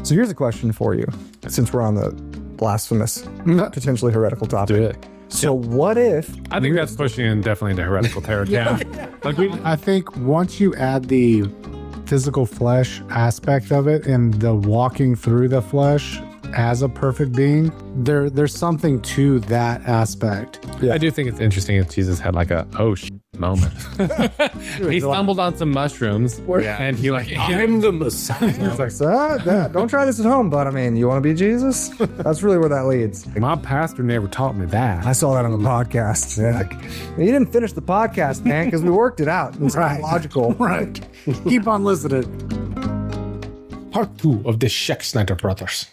So here's a question for you, since we're on the blasphemous, potentially heretical topic. So what if... I think that's pushing in definitely into heretical territory. I think once you add the physical flesh aspect of it and the walking through the flesh as a perfect being, there's something to that aspect. I do think it's interesting if Jesus had like a moment. He stumbled on some mushrooms and he I'm the Messiah. It's like, don't try this at home, but I mean, you want to be Jesus? That's really where that leads. My pastor never taught me that. I saw that on the podcast. Yeah. You didn't finish the podcast, man, because we worked it out. It's logical. Right. Keep on listening. Part 2 of the Snyder brothers.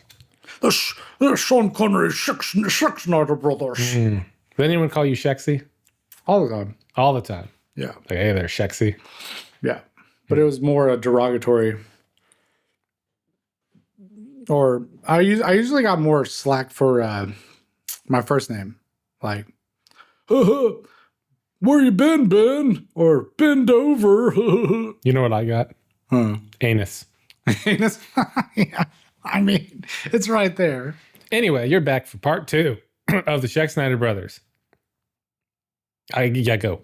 The Sean Connery Snyder brothers. Does anyone call you Shexy? All the time. All the time. Yeah. Like, hey there, Shexy. Yeah. But it was more a derogatory. Or I usually got more slack for my first name. Like, where you been, Ben? Or bend over. You know what I got? Anus. Anus? Yeah. I mean, it's right there. Anyway, you're back for part 2 of the Snyder brothers. Go.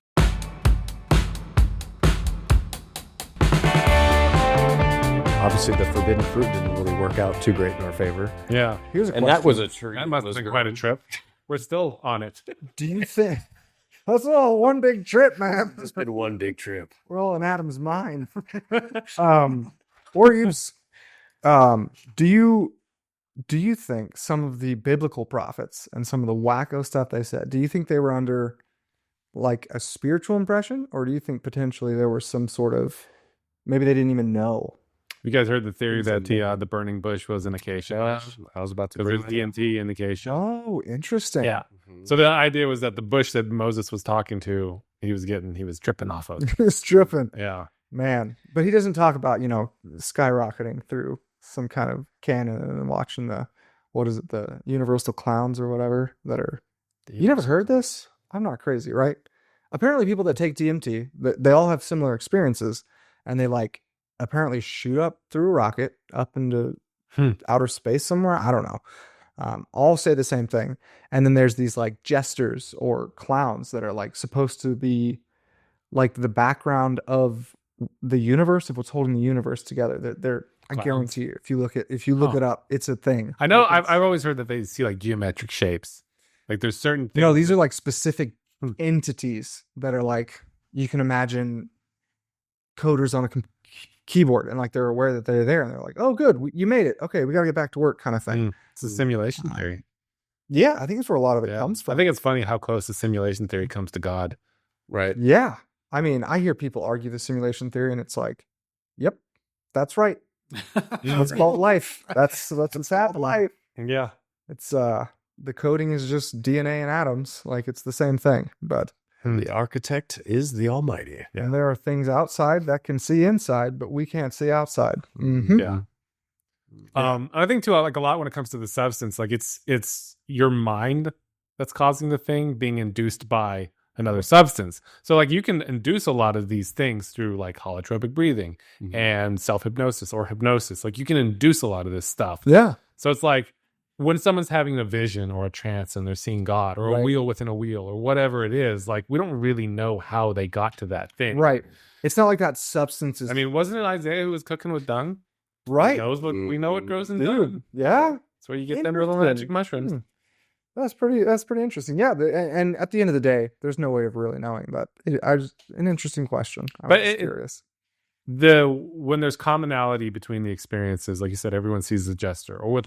Obviously, the forbidden fruit didn't really work out too great in our favor. Yeah. Here's a And question. that was a treat. That must have been quite a trip. We're still on it. Do you think... That's all one big trip, man. It's been one big trip. We're all in Adam's mind. Or do you think some of the biblical prophets and some of the wacko stuff they said, do you think they were under like a spiritual impression, or do you think potentially there was some sort of, maybe they didn't even know? You guys heard the theory that the burning bush was an acacia? I was about to Because bring there's DMT in the acacia. Oh, interesting. Yeah. So the idea was that the bush that Moses was talking to, he was dripping off of. It's dripping. Yeah. Man. But he doesn't talk about, skyrocketing through some kind of cannon and watching the Universal clowns or whatever that are... You never heard this? I'm not crazy, right? Apparently people that take DMT, they all have similar experiences, and they apparently shoot up through a rocket up into outer space somewhere. I don't know. All say the same thing. And then there's these jesters or clowns that are supposed to be the background of the universe, of what's holding the universe together. They're I guarantee you, if you look it up, it's a thing. I know. I've always heard that they see geometric shapes. There's certain things. No, these are specific entities that are you can imagine coders on a keyboard, and they're aware that they're there, and they're like, oh good, you made it, okay, we gotta get back to work, kind of thing. It's a simulation theory. Yeah, I think it's where a lot of it comes from. I think it's funny how close the simulation theory comes to God. Right. Yeah, I mean, I hear people argue the simulation theory, and it's yep, that's right. That's called life. That's what's happening. Life. Yeah. It's the coding is just DNA and atoms. It's the same thing, but the architect is the Almighty. Yeah. And there are things outside that can see inside, but we can't see outside. Mm-hmm. Yeah. I think too, a lot when it comes to the substance, it's your mind that's causing the thing being induced by another substance. So you can induce a lot of these things through holotropic breathing and self-hypnosis or hypnosis. You can induce a lot of this stuff. Yeah. So it's when someone's having a vision or a trance and they're seeing God or a wheel within a wheel or whatever it is, we don't really know how they got to that thing. Right. It's not that substance is... I mean, wasn't it Isaiah who was cooking with dung? Right. He knows we know what grows in dung. Yeah. That's where you get them little magic mushrooms. That's pretty interesting. Yeah. And at the end of the day, there's no way of really knowing, but an interesting question. I'm curious. When there's commonality between the experiences, like you said, everyone sees the jester, or with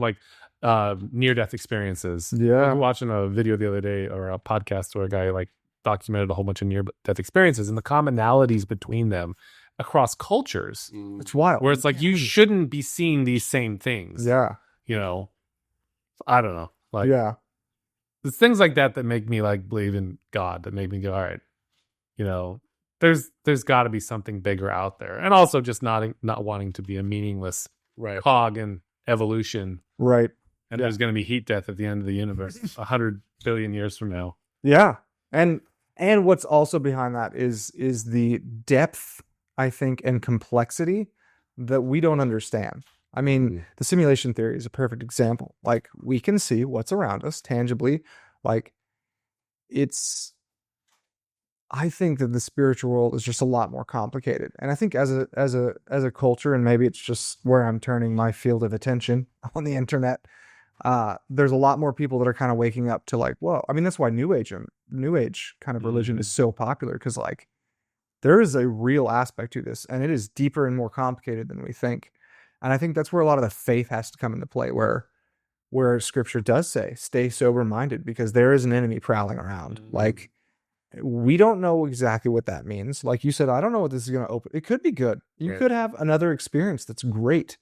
near-death experiences. Yeah. I was watching a video the other day, or a podcast where a guy documented a whole bunch of near-death experiences and the commonalities between them across cultures. It's wild. Where it's you shouldn't be seeing these same things. Yeah. I don't know. Yeah. There's things like that make me believe in God, that make me go, all right, there's got to be something bigger out there, and also just not wanting to be a meaningless cog in evolution, right? And there's going to be heat death at the end of the universe 100 billion years from now. Yeah, and what's also behind that is the depth, I think, and complexity that we don't understand. I mean, the simulation theory is a perfect example. Like, we can see what's around us tangibly. Like, I think that the spiritual world is just a lot more complicated. And I think as a culture, and maybe it's just where I'm turning my field of attention on the internet, there's a lot more people that are kind of waking up to like, whoa. I mean, that's why New Age kind of religion is so popular, because like there is a real aspect to this, and it is deeper and more complicated than we think. And I think that's where a lot of the faith has to come into play, where Scripture does say, stay sober minded, because there is an enemy prowling around. Like, we don't know exactly what that means. Like you said, I don't know what this is going to open. It could be good. You could have another experience that's great.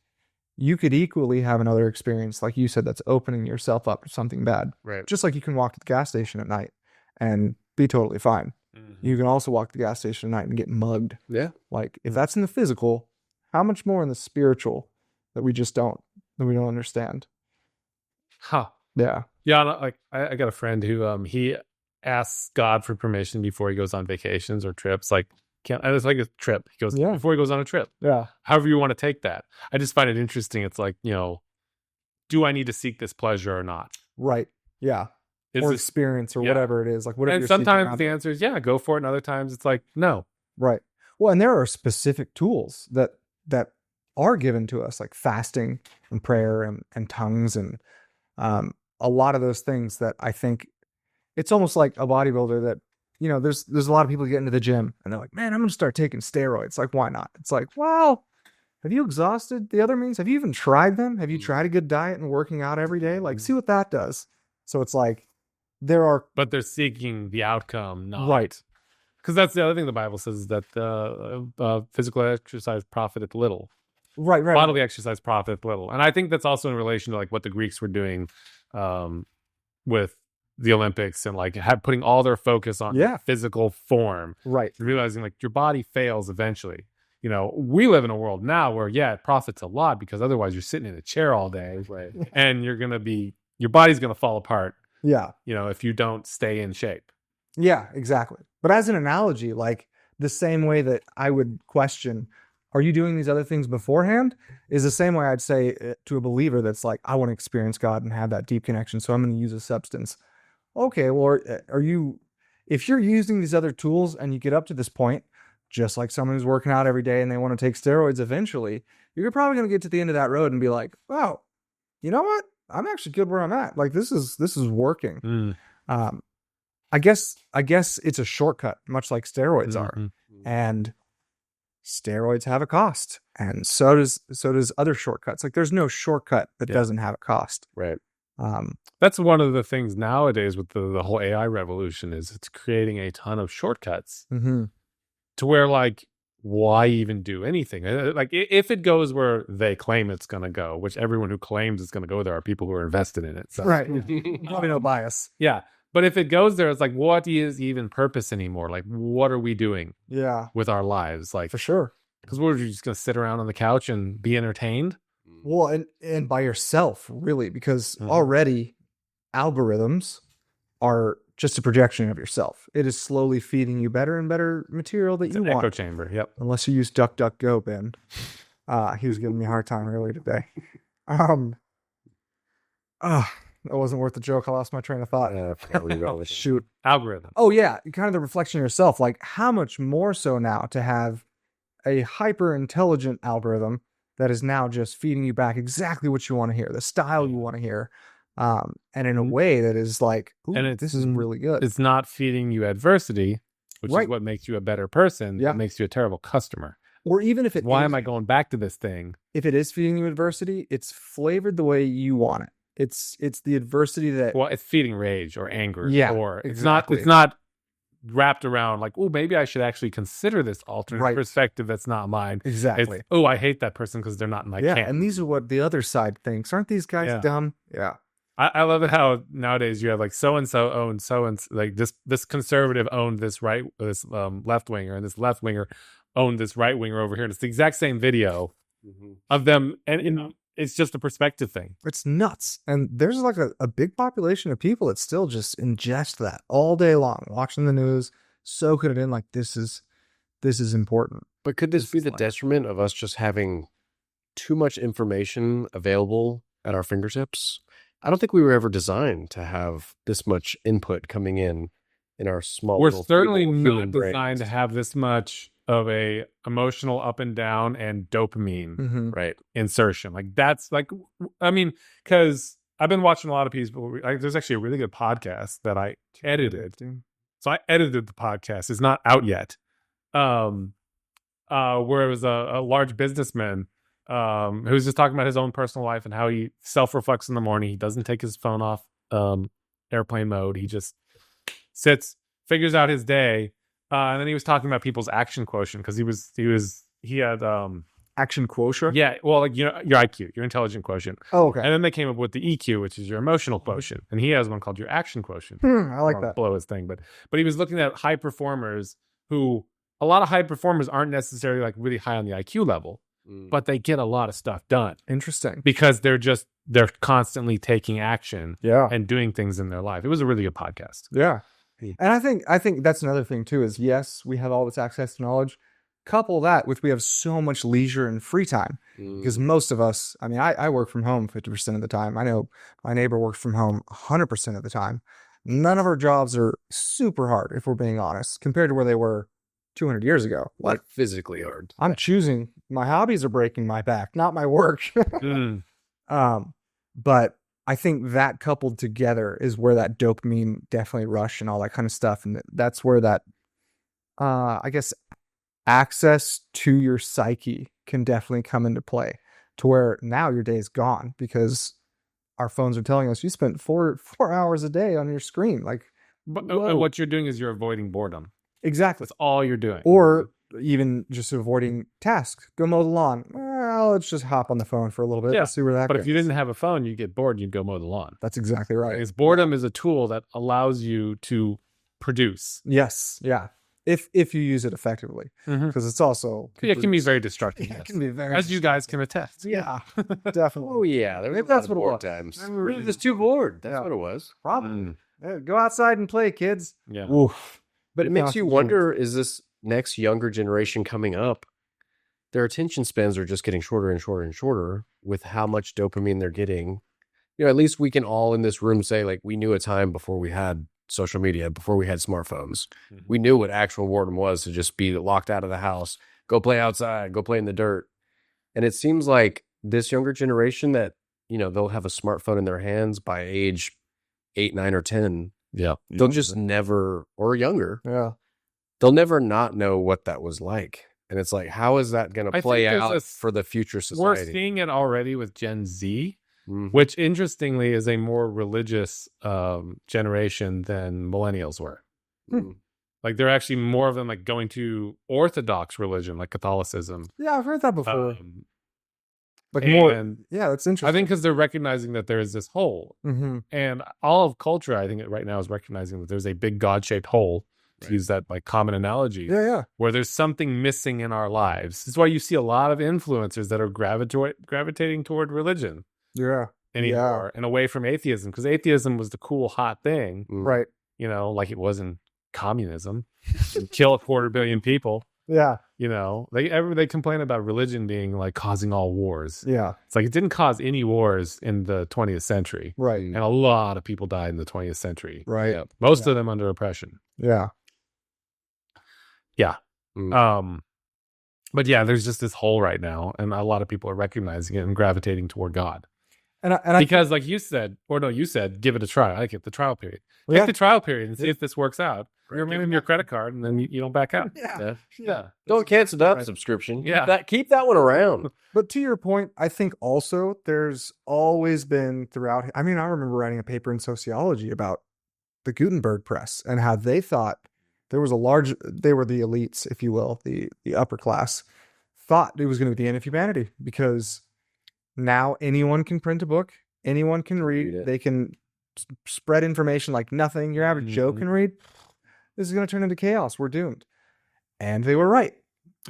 You could equally have another experience, like you said, that's opening yourself up to something bad. Right. Just like you can walk to the gas station at night and be totally fine. You can also walk to the gas station at night and get mugged. Yeah. Like, if that's in the physical, how much more in the spiritual that we don't understand? Huh. Yeah. Yeah. Like I got a friend who he asks God for permission before he goes on vacations or trips. Like, it's like a trip. He goes before he goes on a trip. Yeah. However you want to take that. I just find it interesting. It's like, do I need to seek this pleasure or not? Right. Yeah. Is or this, experience or whatever it is. Like, whatever. And sometimes the answer is go for it. And other times it's like, no. Right. Well, and there are specific tools that are given to us, like fasting and prayer and tongues and a lot of those things that I think it's almost like a bodybuilder that, there's a lot of people get into the gym and they're like, man, I'm going to start taking steroids. Like, why not? It's like, well, have you exhausted the other means? Have you even tried them? Have you tried a good diet and working out every day? Like, see what that does. So it's like, but they're seeking the outcome, not right. Because that's the other thing the Bible says, is that physical exercise profiteth little. Right. Bodily exercise profiteth little. And I think that's also in relation to like what the Greeks were doing with the Olympics and like putting all their focus on physical form. Right. Realizing like your body fails eventually. We live in a world now where, it profits a lot, because otherwise you're sitting in a chair all day. Right. And your body's going to fall apart. Yeah. If you don't stay in shape. Yeah, exactly. But as an analogy, like the same way that I would question, are you doing these other things beforehand, is the same way I'd say to a believer that's like, I want to experience God and have that deep connection, so I'm going to use a substance. Okay, well, if you're using these other tools and you get up to this point, just like someone who's working out every day and they want to take steroids eventually, you're probably going to get to the end of that road and be like, wow, you know what? I'm actually good where I'm at. Like, this is working. I guess it's a shortcut, much like steroids are. And steroids have a cost, and so does other shortcuts. Like, there's no shortcut that doesn't have a cost. Right. That's one of the things nowadays with the whole AI revolution, is it's creating a ton of shortcuts to where, like, why even do anything? Like, if it goes where they claim it's going to go, which everyone who claims it's going to go there are people who are invested in it. So. Right. Probably no bias. Yeah. But if it goes there, it's like, what is even purpose anymore? Like, what are we doing with our lives? Like, for sure. Because we're just going to sit around on the couch and be entertained? Well, and by yourself, really, because already algorithms are just a projection of yourself. It is slowly feeding you better and better material that you want. Echo chamber, yep. Unless you use DuckDuckGo, Ben. He was giving me a hard time earlier today. That wasn't worth the joke. I lost my train of thought. Shoot. Algorithm. Oh, yeah. Kind of the reflection of yourself. Like, how much more so now to have a hyper-intelligent algorithm that is now just feeding you back exactly what you want to hear, the style you want to hear, and in a way that is like, this is really good. It's not feeding you adversity, which is what makes you a better person. Yeah. It makes you a terrible customer. Or even if why am I going back to this thing? If it is feeding you adversity, it's flavored the way you want it. It's the adversity that... Well, it's feeding rage or anger. Yeah, or exactly. It's not wrapped around like, oh, maybe I should actually consider this alternate perspective that's not mine. Exactly. It's, I hate that person because they're not in my camp. And these are what the other side thinks. Aren't these guys dumb? Yeah. I love it how nowadays you have like so-and-so owned so-and-so, like this conservative owned this left winger, and this left winger owned this right winger over here. And it's the exact same video of them. And it's just a perspective thing. It's nuts. And there's like a big population of people that still just ingest that all day long, watching the news, soaking it in like this is important. But could this be the detriment of us just having too much information available at our fingertips. I don't think we were ever designed to have this much input coming in our small. We're little certainly feeble not human designed brains. to have this much of a emotional up and down and dopamine Mm-hmm. Right. insertion. Like that's like, I mean, because I've been watching a lot of people. There's actually a really good podcast that I edited. So I edited the podcast. It's not out yet. Where it was a large businessman who was just talking about his own personal life and how he self-reflects in the morning. He doesn't take his phone off airplane mode. He just sits, figures out his day, and then he was talking about people's action quotient because he had Action quotient. yeah, well, like your IQ, your intelligent quotient, Oh, okay. and then they came up with the EQ, which is your emotional quotient, and he has one called your action quotient. I like that. Blow his thing, but he was looking at high performers who a lot of high performers aren't necessarily like really high on the IQ level, but they get a lot of stuff done Interesting. because they're constantly taking action Yeah. and doing things in their life. It was a really good podcast. Yeah. And I think that's another thing too, is yes, we have all this access to knowledge. Couple that with we have so much leisure and free time because most of us, I mean, I work from home 50% of the time. I know my neighbor works from home 100% of the time. None of our jobs are super hard, if we're being honest, compared to where they were 200 years ago. Like physically hard. I'm choosing, my hobbies are breaking my back, not my work. But I think that coupled together is where that dopamine definitely rush and all that kind of stuff. And that's where that, I guess, access to your psyche can definitely come into play to where now your day is gone because our phones are telling us you spent four hours a day on your screen. Like, But whoa. what you're doing is you're avoiding boredom. Exactly. That's all you're doing. Or even just avoiding tasks. Go mow the lawn. Well, let's just hop on the phone for a little bit. Yeah, Let's see where that but goes. if you didn't have a phone, you'd get bored. You'd go mow the lawn. That's exactly right. Because boredom is a tool that allows you to produce. Yes. Yeah. If you use it effectively, because it's also It can be very destructive. Yeah, yes. it can be very As you guys can attest. yeah, definitely. Oh yeah, there was Maybe a lot that's of what it bored was. times. Maybe We we're were just too bored. That's Yeah. what it was. Probably. Yeah, go outside and play, kids. Yeah. Oof. But it makes Yeah. you wonder: is this next younger generation coming up? Their attention spans are just getting shorter and shorter and shorter with how much dopamine they're getting. You know, at least we can all in this room say, like, we knew a time before we had social media, before we had smartphones. We knew what actual boredom was, to just be locked out of the house, go play outside, go play in the dirt. And it seems like this younger generation that, you know, they'll have a smartphone in their hands by age 8, 9, or 10. Yeah. They'll just never, or younger, Yeah. they'll never not know what that was like. And it's like, how is that going I to play think there's out a- for the future We're society? seeing it already with Gen Z, Mhm. which interestingly is a more religious generation than millennials were. Mhm. Like they're actually more of them like going to Orthodox religion, like Catholicism. Yeah, I've heard that before. Like and more. Yeah, that's interesting. I think because they're recognizing that there is this hole, Mm-hmm. and all of culture, I think right now is recognizing that there's a big God-shaped hole. To use that like common analogy, Yeah. where there's something missing in our lives. This is why you see a lot of influencers that are gravitating toward religion Yeah. anymore and away from atheism, because atheism was the cool hot thing, Right. you know, like it was in communism. Kill 250 million people, Yeah. you know. They complain about religion being like causing all wars. Yeah. It's like it didn't cause any wars in the 20th century, Right. and a lot of people died in the 20th century. Right. Yeah. Most of them under oppression. Yeah. Yeah. Mm. But yeah, there's just this hole right now, and a lot of people are recognizing it and gravitating toward God. And I Because, like you said, you said, give it a try. I like it, the trial period. Yeah. Take the trial period and see if this works out. You're giving your credit card, and then you don't back out. yeah. Yeah. Don't cancel that Right. subscription. Yeah. Keep that one around. But to your point, I think also there's always been throughout. I mean, I remember writing a paper in sociology about the Gutenberg press and how they thought there was they were the elites, if you will, the upper class, thought it was going to be the end of humanity because now anyone can print a book, anyone can Read read, it. they can spread information like nothing. Your average Joe can read. This is going to turn into chaos. We're doomed. And they were right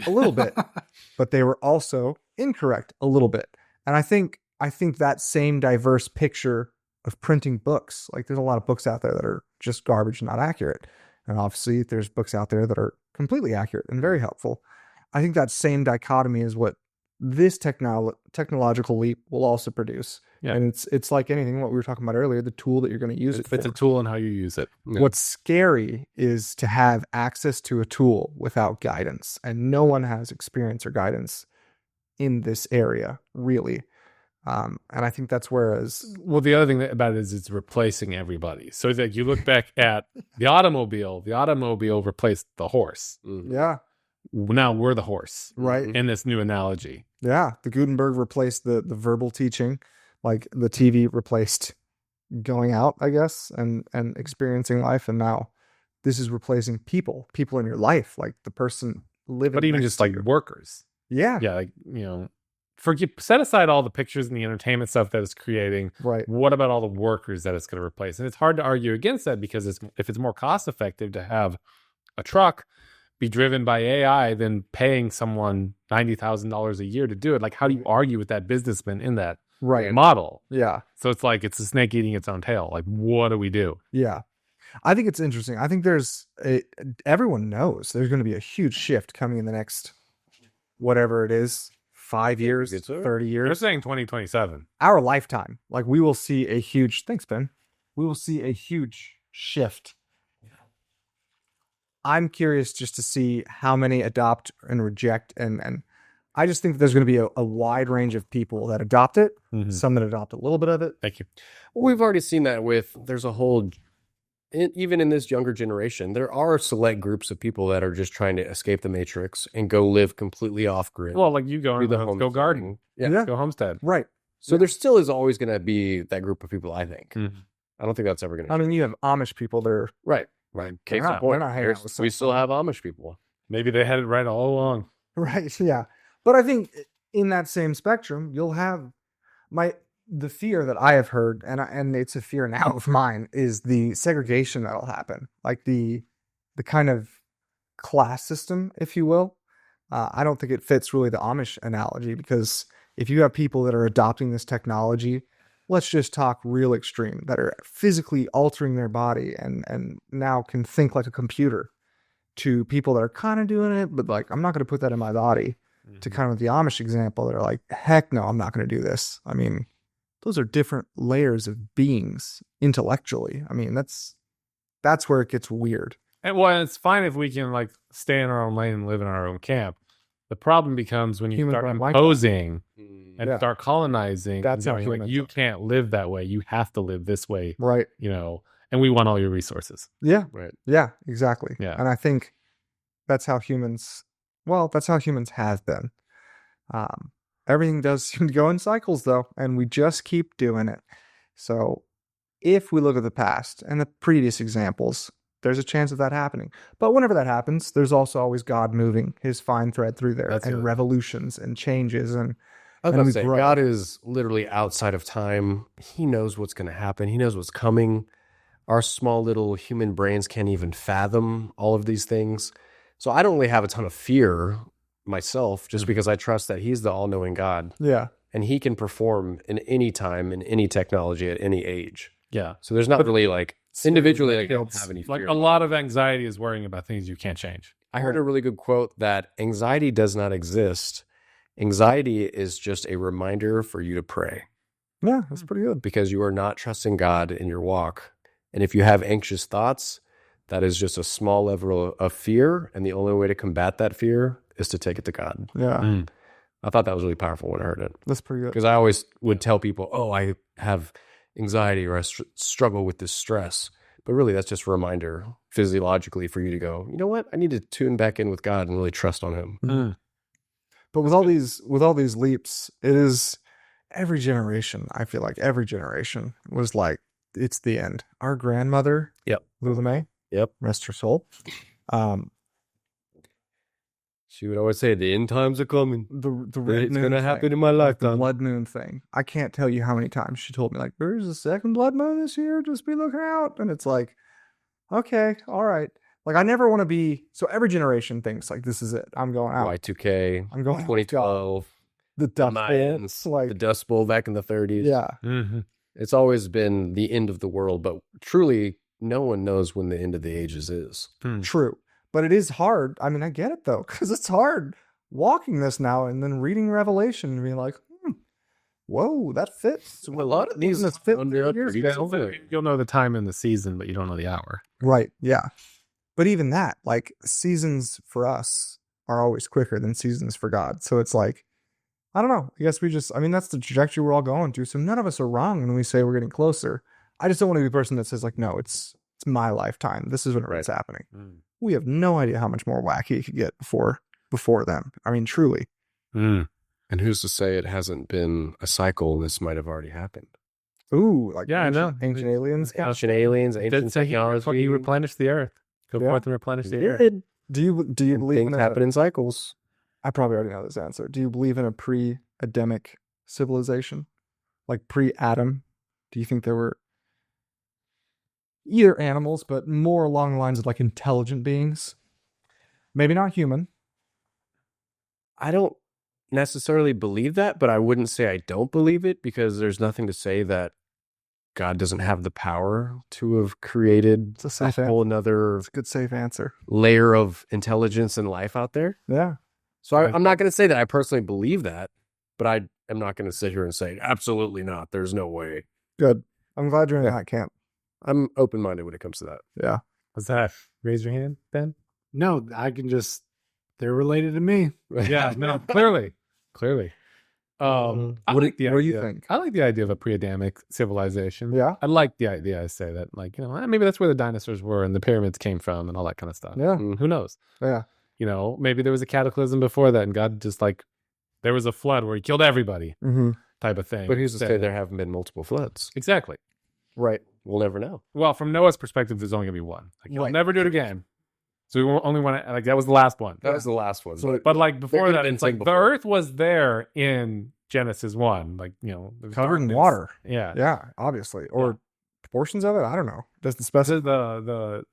a little bit, but they were also incorrect a little bit. And I think that same diverse picture of printing books, like there's a lot of books out there that are just garbage and not accurate. And obviously there's books out there that are completely accurate and very helpful. I think that same dichotomy is what this technological leap will also produce. Yeah. And it's like anything, what we were talking about earlier, the tool that you're going to use it for. It's a tool and how you use it. Yeah. What's scary is to have access to a tool without guidance, and no one has experience or guidance in this area, really. And I think that's Well, the other thing about it is it's replacing everybody. So that you look back at the automobile replaced the horse. yeah, Now we're the horse right. in this new analogy. Yeah, the Gutenberg replaced the verbal teaching, like the TV replaced going out, I guess, and experiencing life, and now this is replacing people in your life, like the person living. But even next just to like you. workers. Yeah, Yeah, like, set aside all the pictures and the entertainment stuff that it's creating. right. What about all the workers that it's going to replace? And it's hard to argue against that because if it's more cost effective to have a truck be driven by AI than paying someone $90,000 a year to do it. Like, how do you argue with that businessman in that Right. model? Yeah. So it's like it's a snake eating its own tail. Like, what do we do? Yeah. I think it's interesting. I think everyone knows there's going to be a huge shift coming in the next, whatever it is, 5 years, Good, sir. 30 They're years, saying 2027. our lifetime. Like we will see a huge, thanks, Ben. We will see a huge shift. I'm curious just to see how many adopt and reject. And I just think there's going to be a wide range of people that adopt it, some that adopt a little bit of it. Thank you. Well, we've already seen that there's a whole, even in this younger generation, there are select groups of people that are just trying to escape the matrix and go live completely off grid. Well, like you go do and the go garden, homesteading. Yeah. Yeah. go homestead. Right. So there still is always going to be that group of people, I think. Mhm. I don't think that's ever going to I mean, you have Amish people that are, Right. Right. Case They're in not- point. they're not hanging out with We still someone. have Amish people. Maybe they had it right all along. right. Yeah. But I think in that same spectrum, you'll have the fear that I have heard, and it's a fear now of mine, is the segregation that'll happen, like the kind of class system, if you will. I don't think it fits really the Amish analogy, because if you have people that are adopting this technology, let's just talk real extreme, that are physically altering their body and now can think like a computer, to people that are kind of doing it, but like, I'm not going to put that in my body, to kind of the Amish example, they're like, heck no, I'm not going to do this. I mean, those are different layers of beings intellectually. I mean, that's where it gets weird. And well, it's fine if we can like stay in our own lane and live in our own camp. The problem becomes when you Humans start don't like that. imposing and Yeah. start colonizing. That's how and going, humans you are. can't live that way. You have to live this way, Right. and we want all your resources. Yeah. Right. Yeah, exactly. Yeah. And I think that's how humans have been. Everything does seem to go in cycles though, and we just keep doing it. So if we look at the past and the previous examples, there's a chance of that happening. But whenever that happens, there's also always God moving his fine thread through there, That's and it. revolutions and changes. And I was And about we to say, grow. God is literally outside of time. He knows what's going to happen. He knows what's coming. Our small little human brains can't even fathom all of these things. So I don't really have a ton of fear myself, just because I trust that he's the all-knowing God, yeah, and he can perform in any time, in any technology, at any age. Yeah. So there's not really like individually, like, I don't it's have any fear. Like a lot of anxiety is worrying about things you can't change. I heard a really good quote that anxiety does not exist. Anxiety is just a reminder for you to pray, yeah, that's pretty good. because you are not trusting God in your walk. And if you have anxious thoughts, that is just a small level of fear. And the only way to combat that fear is to take it to God. Yeah, I thought that was really powerful when I heard it, that's pretty good. because I always would tell people, oh, I have anxiety, or I struggle with this stress. But really, that's just a reminder physiologically for you to go, you know what? I need to tune back in with God and really trust on him. But with all these leaps, it is every generation. I feel like every generation was like, it's the end. Our grandmother, Yep. Lula May, Yep. rest her soul. She would always say, the end times are coming. The red It's moon going to thing, happen in my the lifetime. blood moon thing. I can't tell you how many times she told me, like, there's a second blood moon this year. Just be looking out. And it's like, okay, all right. Like, I never want to be. So every generation thinks like, this is it. I'm going out. Y2K, I'm going out. 2012, The Dust Bowl. Mayans, Like, the Dust Bowl back in the 30s. yeah. Mm-hmm. It's always been the end of the world, but truly, no one knows when the end of the ages is. True. But it is hard. I mean, I get it though, because it's hard walking this now and then reading Revelation and being like, whoa, that fits. A lot of these Doesn't it fit under years pretty ago? similar. You'll know the time in the season, but you don't know the hour. Right. Yeah. But even that, like, seasons for us are always quicker than seasons for God. So it's like, I don't know. I guess that's the trajectory we're all going to. So none of us are wrong when we say we're getting closer. I just don't want to be a person that says, like, no, it's my lifetime. This is when it's happening. We have no idea how much more wacky it could get before them. I mean, truly. And who's to say it hasn't been a cycle? This might have already happened. Ooh, like Yeah, I know. Ancient aliens. Yeah. Ancient aliens, ancient technology. He replenished the earth. Go Yeah. forth and replenish the earth. Did. Do you believe Things in happen in cycles. I probably already know this answer. Do you believe in a pre-Adamic civilization? Like pre-Adam? Do you think there were either animals, but more along the lines of like intelligent beings? Maybe not human. I don't necessarily believe that, but I wouldn't say I don't believe it because there's nothing to say that God doesn't have the power to have created It's a safe a whole another It's a good safe answer. layer of intelligence and life out there. Yeah. So I'm not going to say that I personally believe that, but I am not going to sit here and say absolutely not. There's no way. Good. I'm glad you're in that camp. I'm open-minded when it comes to that. Yeah. What's that? Raise your hand, Ben. No, I can just. They're related to me. Yeah, no, clearly. I What do like the you idea. think? I like the idea of a pre-Adamic civilization. Yeah. I like the idea. I say that, like, maybe that's where the dinosaurs were and the pyramids came from and all that kind of stuff. Yeah. Who knows? Yeah. Maybe there was a cataclysm before that, and God just there was a flood where He killed everybody, Mm-hmm. type of thing. But who's to Said- say there haven't been multiple floods? Exactly. Right. We'll never know. Well, from Noah's perspective, there's only gonna be one. Like, you'll Right. never do it again. So we only want to that was the last one. That was the last one. So But like There before could've that, been it's like some the before. Earth was there in Genesis 1, like there was Covered in darkness. water. Yeah. Yeah, obviously. Or portions of it. I don't know. Does the This specify? is the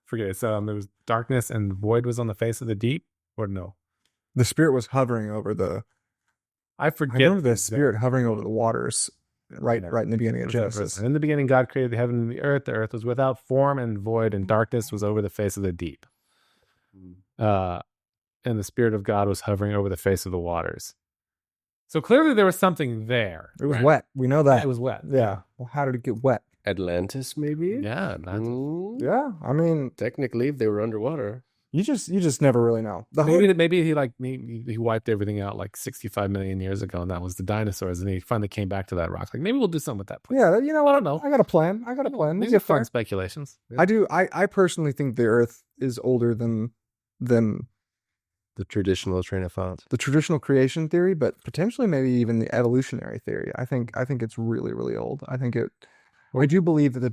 forget it. There was darkness and void was on the face of the deep. Or no, The spirit was hovering over the. I I forget. remember the spirit hovering over the waters, right in the beginning of Whatever. Genesis. In the beginning, God created the heaven and the earth. The earth was without form and void, and darkness was over the face of the deep. And the Spirit of God was hovering over the face of the waters. So clearly there was something there. It was wet. We know that. It was wet. Yeah. Well, how did it get wet? Atlantis, maybe? Yeah. Yeah. I mean, Technically, they were underwater. you just never really know. Maybe he wiped everything out like 65 million years ago, and that was the dinosaurs, and he finally came back to that rock. Like, maybe we'll do something with that place. Yeah. You know what? I don't know. I got a plan. These These are fun speculations. I do. I personally think the Earth is older than The traditional train of thought. the traditional creation theory, but potentially maybe even the evolutionary theory. I think it's really, really old. I do believe that the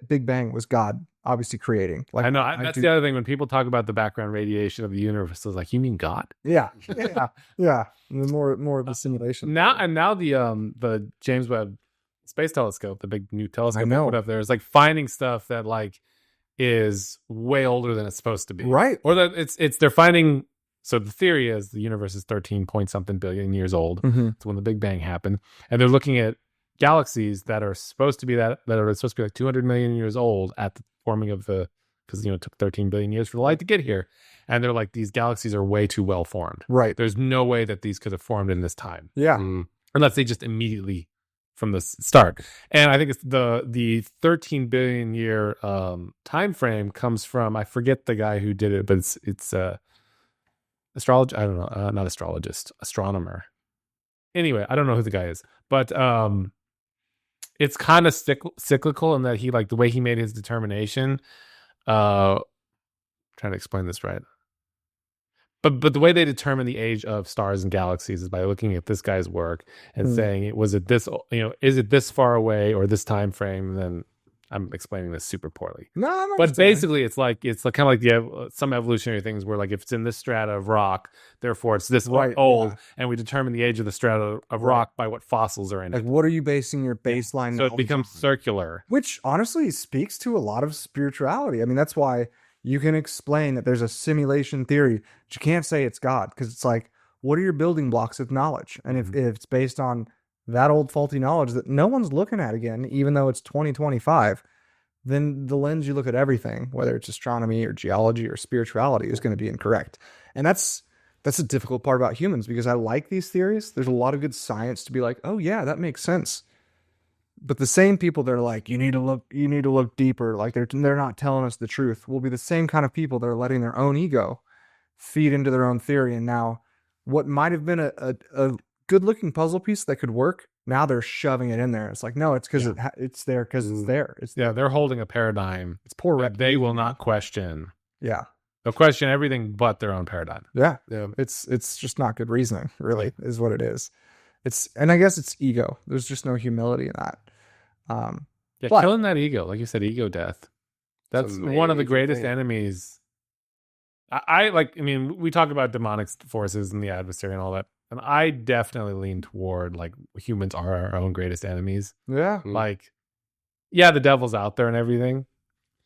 Big Bang was God obviously creating. Like I know. That's the other thing. When people talk about the background radiation of the universe, it's like, you mean God? Yeah. Yeah. And the more of a simulation. Now the James Webb Space Telescope, the big new telescope I know. they put up there, is like finding stuff that like is way older than it's supposed to be. Right. Or that they're finding. So the theory is the universe is 13 point something billion years old. Mm-hmm. It's when the Big Bang happened, and they're looking at galaxies that are supposed to be like 200 million years old at the forming of because it took 13 billion years for the light to get here, and they're like, these galaxies are way too well formed. Right. There's no way that these could have formed in this time, Yeah. unless they just immediately from the start. And I think it's the 13 billion year time frame comes from, I forget the guy who did it, but it's astrologer. I don't know, not astrologist, astronomer. Anyway, I don't know who the guy is, but it's kind of cyclical in that he, like, the way he made his determination. Trying to explain this right. But the way they determine the age of stars and galaxies is by looking at this guy's work and saying, is it this far away or this time frame? And then I'm explaining this super poorly. No, I'm But understanding. basically, it's like kind of like some evolutionary things where, like, if it's in this strata of rock, therefore it's this Right, old, yeah. and we determine the age of the strata of rock by what fossils are in Like, it. what are you basing your baseline? So it knowledge becomes on? circular. Which honestly speaks to a lot of spirituality. I mean, that's why you can explain that there's a simulation theory, but you can't say it's God, because it's like, what are your building blocks of knowledge? And if it's based on that old faulty knowledge that no one's looking at again, even though it's 2025, then the lens you look at everything, whether it's astronomy or geology or spirituality, is going to be incorrect. And that's that's the difficult part about humans, because I like these theories. There's a lot of good science to be like, oh yeah, that makes sense. But the same people that are like, you need to look deeper, like they're not telling us the truth, will be the same kind of people that are letting their own ego feed into their own theory. And now what might have been a good looking puzzle piece that could work, now they're shoving it in there. It's like, no, it's because it's there because it's there. They're holding a paradigm. It's poor that rep. they will not question. Yeah. They'll question everything but their own paradigm. Yeah. Yeah. It's just not good reasoning, really, is what it is. And I guess it's ego. There's just no humility in that. But killing that ego, like you said, ego death. That's one of the greatest enemies. I mean, we talk about demonic forces and the adversary and all that. And I definitely lean toward like humans are our own greatest enemies. yeah, Like, yeah, the devil's out there and everything,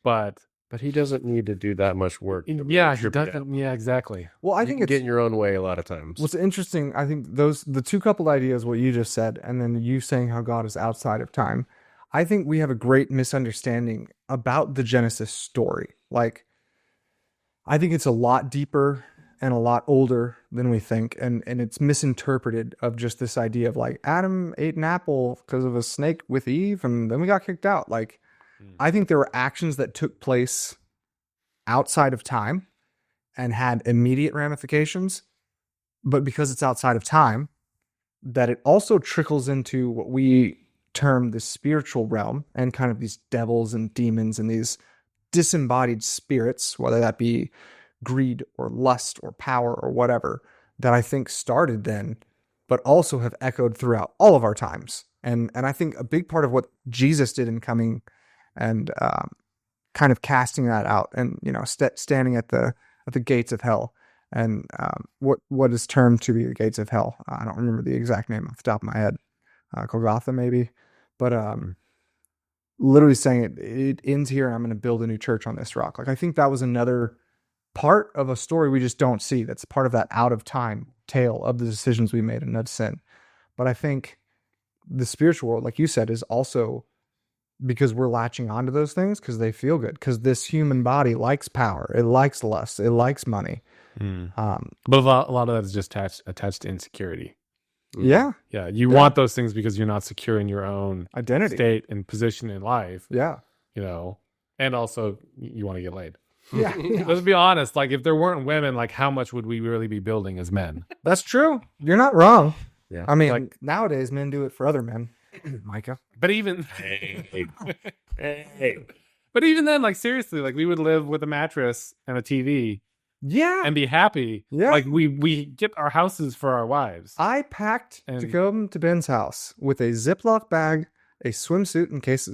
but he doesn't need to do that much work. yeah, he doesn't. Yeah, exactly. well, I You think can it's get in your own way a lot of times. what's interesting. I think the two coupled ideas, what you just said, and then you saying how God is outside of time. I think we have a great misunderstanding about the Genesis story. Like, I think it's a lot deeper and a lot older than we think, and it's misinterpreted of just this idea of like Adam ate an apple because of a snake with Eve, and then we got kicked out. Like, I think there were actions that took place outside of time and had immediate ramifications, but because it's outside of time, that it also trickles into what we term the spiritual realm and kind of these devils and demons and these disembodied spirits, whether that be greed or lust or power or whatever, that I think started then, but also have echoed throughout all of our times. And I think a big part of what Jesus did in coming and kind of casting that out, and standing at the gates of hell, and what is termed to be the gates of hell. I don't remember the exact name off the top of my head. Golgotha maybe, but literally saying it ends here, and I'm going to build a new church on this rock. Like, I think that was another part of a story we just don't see. That's part of that out of time tale of the decisions we made in nudge sin. But I think the spiritual world, like you said, is also because we're latching onto those things because they feel good. Because this human body likes power, it likes lust, it likes money. But a lot of that is just attached to insecurity. Yeah, Yeah, you want those things because you're not secure in your own identity, state and position in life. Yeah, And also you want to get laid. yeah. Let's be honest. Like, if there weren't women, like, how much would we really be building as men? That's true. You're not wrong. Yeah. I mean, Like- nowadays men do it for other men. Micah. But even, but even then, like, seriously, like, we would live with a mattress and a TV Yeah. and be happy. Yeah. Like, we get our houses for our wives. I packed to And- come to Ben's house with a Ziploc bag, a swimsuit in case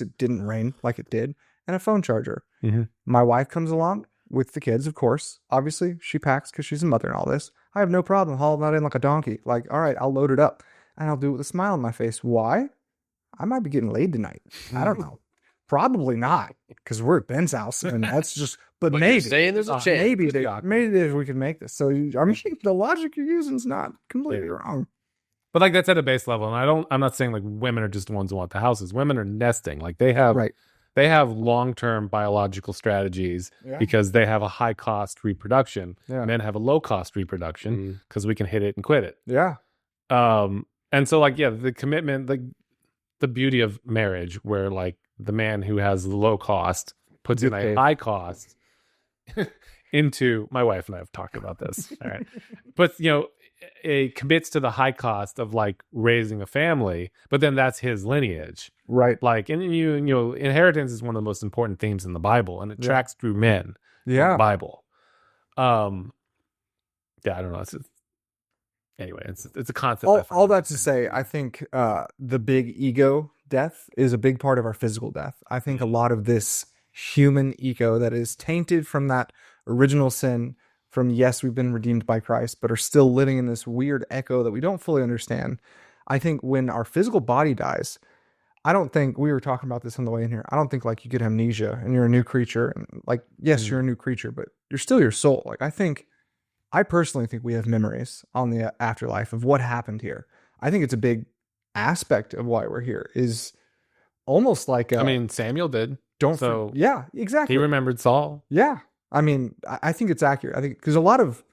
it didn't rain like it did, and a phone charger. Mhm. My wife comes along with the kids, of course. Obviously, she packs because she's a mother and all this. I have no problem hauling that in like a donkey. Like, all right, I'll load it up, and I'll do it with a smile on my face. Why? I might be getting laid tonight. I don't know. Probably not, because we're at Ben's house, and that's just. But maybe You're saying there's a chance. maybe we can make this. So I mean, the logic you're using is not completely wrong. But, like, that's at a base level. And I'm not saying, like, women are just the ones who want the houses. Women are nesting. Like, they have Right. They have long-term biological strategies because they have a high-cost reproduction. Yeah. Men have a low-cost reproduction because we can hit it and quit it. Yeah. And so, like, yeah, the commitment, like, the beauty of marriage, where, like, the man who has the low cost puts in a high cost into, my wife and I have talked about this. All right. But, commits to the high cost of, like, raising a family, but then that's his lineage. Right. Like, and inheritance is one of the most important themes in the Bible, and it tracks through men. Yeah. In the Bible. Yeah, I don't know. Anyway, it's a concept. All that to say, I think the big ego death is a big part of our physical death. I think a lot of this human ego that is tainted from that original sin, from yes, we've been redeemed by Christ, but are still living in this weird echo that we don't fully understand. I think when our physical body dies, I don't think, we were talking about this on the way in here, I don't think like you get amnesia and you're a new creature. And like, yes, you're a new creature, but you're still your soul. Like, I personally think we have memories on the afterlife of what happened here. I think it's a big aspect of why we're here, is almost like Samuel did. Yeah, exactly. He remembered Saul. Yeah. I mean, I think it's accurate. I think because a lot of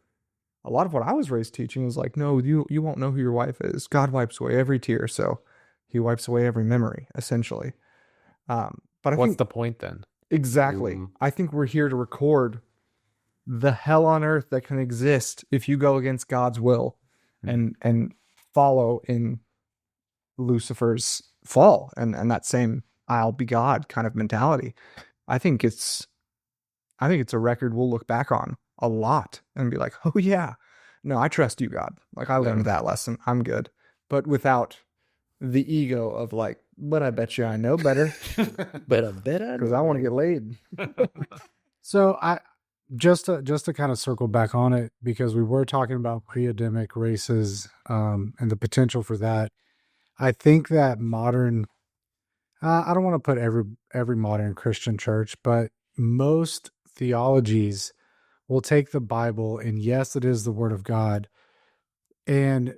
a lot of what I was raised teaching was like, no, you won't know who your wife is. God wipes away every tear, so he wipes away every memory, essentially. But I What's think the point then? exactly. Mm. I think we're here to record the hell on earth that can exist if you go against God's will and follow in Lucifer's fall and that same I'll be God kind of mentality. I think it's a record we'll look back on a lot and be like, oh yeah, no, I trust you, God. Like I learned that lesson. I'm good. But without the ego of like, but I bet you I know better But I bet I because I want to get laid. So I just to kind of circle back on it, because we were talking about pre-Adamic races and the potential for that. I think that modern, I don't want to put every modern Christian church, but most theologies will take the Bible, and yes, it is the Word of God, and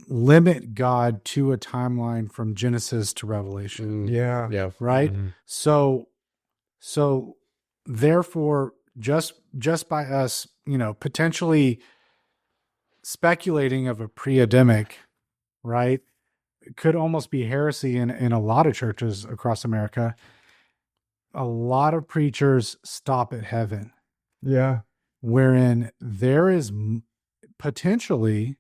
limit God to a timeline from Genesis to Revelation. Yeah. Yeah. Right? Mhm. So therefore, just by us, potentially speculating of a pre-Adamic, right, it could almost be heresy in a lot of churches across America. A lot of preachers stop at heaven, Yeah. wherein there is potentially,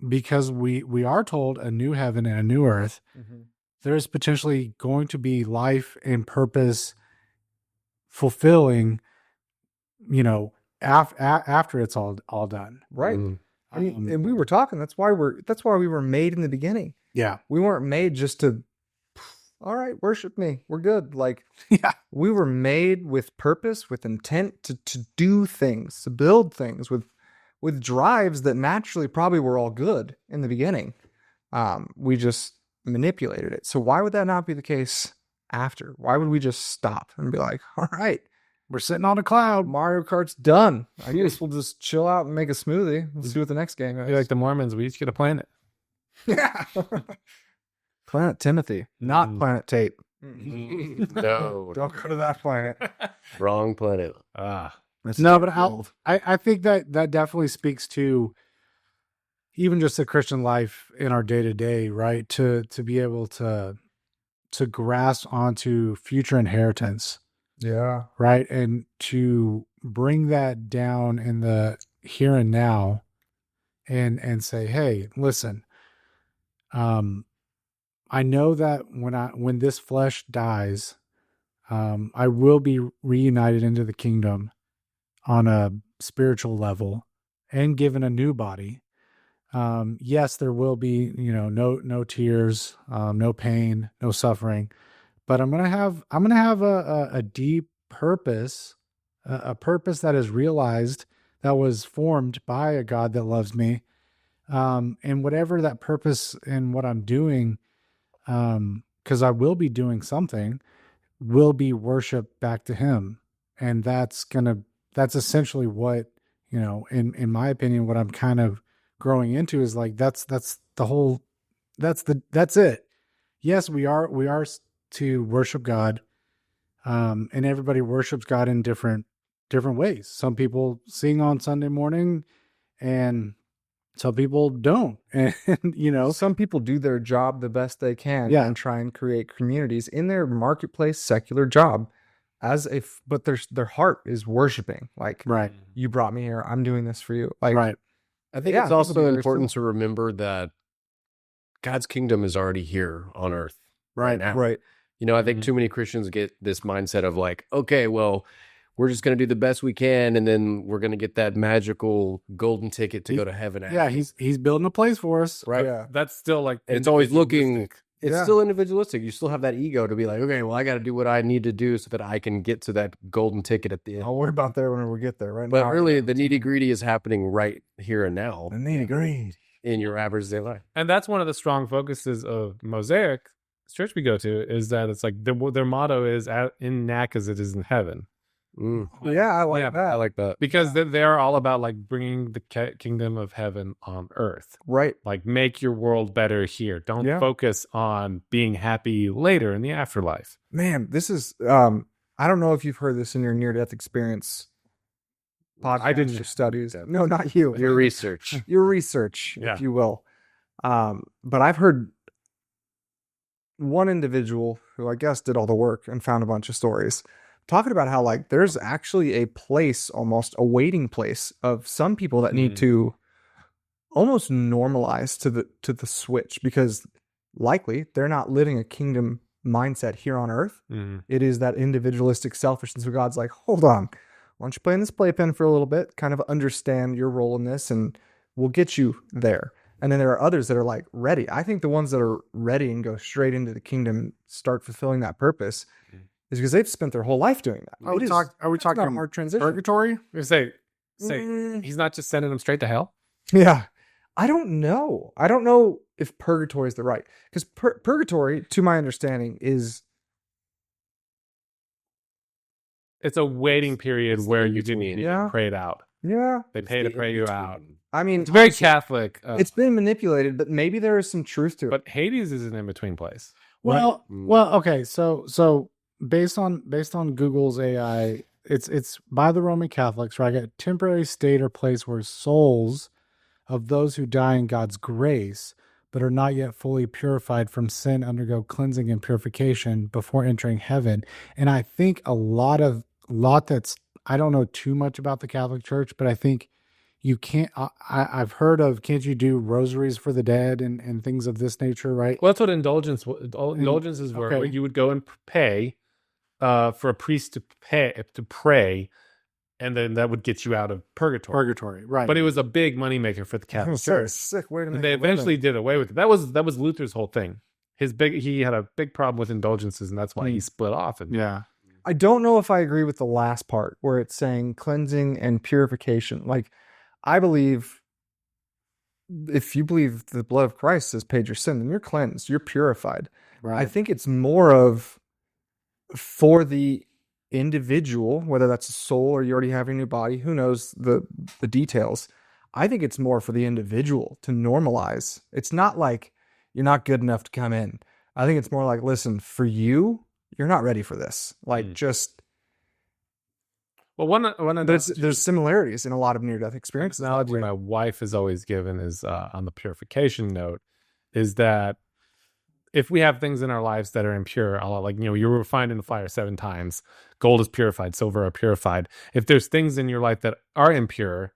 because we are told a new heaven and a new earth, there is potentially going to be life and purpose fulfilling, after it's all done. Right. Mm. And we were talking, that's why we were made in the beginning. Yeah. We weren't made just to, all right, worship me. We're good. Like, Yeah. we were made with purpose, with intent to do things, to build things with drives that naturally probably were all good in the beginning. We just manipulated it. So why would that not be the case after? Why would we just stop and be like, all right, We're sitting on a cloud. Mario Kart's done. I guess we'll just chill out and make a smoothie. Let's see what the next game is. Be like the Mormons, we each get a planet. Yeah. Planet Timothy, not Planet Tape. No. Don't go to that planet. Wrong planet. No, but I think that definitely speaks to even just the Christian life in our day to day, right? To be able to grasp onto future inheritance, Yeah. right? And to bring that down in the here and now and say, hey, listen, I know that when this flesh dies, I will be reunited into the kingdom on a spiritual level and given a new body. Yes, there will be, no tears, no pain, no suffering, but I'm going to have a deep purpose, a purpose that is realized, that was formed by a God that loves me. And whatever that purpose and what I'm doing, cause I will be doing something, will be worship back to him. And that's essentially what, in my opinion, what I'm kind of growing into is like, that's it. Yes, we are to worship God. And everybody worships God in different ways. Some people sing on Sunday morning and some people don't. And, Some people do their job the best they can Yeah. and try and create communities in their marketplace secular job but their heart is worshiping. Like, right, you brought me here. I'm doing this for you. Like, right. I think Yeah, it's people also do their important to remember that God's kingdom is already here on earth Right. now. right. I think too many Christians get this mindset of like, okay, well, we're just going to do the best we can, and then we're going to get that magical golden ticket to go to heaven. Yeah, after. he's building a place for us. right. Yeah. That's still like And it's always looking. individualistic. It's Yeah. still individualistic. You still have that ego to be like, okay, well, I got to do what I need to do so that I can get to that golden ticket at the end. I'll worry about that when we get there. Right But now, really, the nitty gritty is happening right here and now the nitty-gritty. in your average day life. And that's one of the strong focuses of Mosaic church we go to, is that it's like their motto is in knack as it is in heaven. Yeah, I like Yeah, that. I like that. Because they're all about like bringing the kingdom of heaven on earth. Right. Like, make your world better here. Don't Yeah. focus on being happy later in the afterlife. Man, this is I don't know if you've heard this in your near-death experience. podcast I didn't or studies. depth. No, not you. Your research. Your research, Yeah. if you will. But I've heard one individual who I guess did all the work and found a bunch of stories talking about how like there's actually a place, almost a waiting place of some people that need to almost normalize to the switch, because likely they're not living a kingdom mindset here on earth. It is that individualistic selfishness where God's like, hold on, why don't you play in this playpen for a little bit, kind of understand your role in this, and we'll get you there. And then there are others that are like ready. I think the ones that are ready and go straight into the kingdom, start fulfilling that purpose, is because they've spent their whole life doing that. Are we It's not talking a hard transition. purgatory? You say he's not just sending them straight to hell. Yeah. I don't know. I don't know if purgatory is the right, because purgatory, to my understanding, is It's a waiting period It's the where in you didn't between. get Yeah. prayed out. yeah. They pay to pray you out. I mean, It's very honestly, Catholic. It's been manipulated, but maybe there is some truth to it. but Hades is an in between place. Well, Right. well, okay. So based on Google's AI, it's by the Roman Catholics, right? A temporary state or place where souls of those who die in God's grace but are not yet fully purified from sin undergo cleansing and purification before entering heaven. And I think a lot that's, I don't know too much about the Catholic Church, but I think you can't, I've heard of, can't you do rosaries for the dead and things of this nature, right? Well, that's what indulgences were. okay. Where you would go and pay for a priest to pray, and then that would get you out of purgatory. Purgatory, right. But it was a big moneymaker for the Catholic Sure, Church. sick way to And make they a living. eventually did away with it. That was Luther's whole thing. He had a big problem with indulgences, and that's why he split off. And yeah. I don't know if I agree with the last part where it's saying cleansing and purification. Like, I believe if you believe the blood of Christ has paid your sin, then you're cleansed, you're purified. Right. I think it's more of for the individual, whether that's a soul or you already have your new body, who knows the details. I think it's more for the individual to normalize. It's not like you're not good enough to come in. I think it's more like, listen, for you, you're not ready for this. Like, just, well, one there's similarities in a lot of near-death experiences. analogy my wife has always given is on the purification note, is that if we have things in our lives that are impure, like, you were refined in the fire 7 times, gold is purified, silver are purified. If there's things in your life that are impure,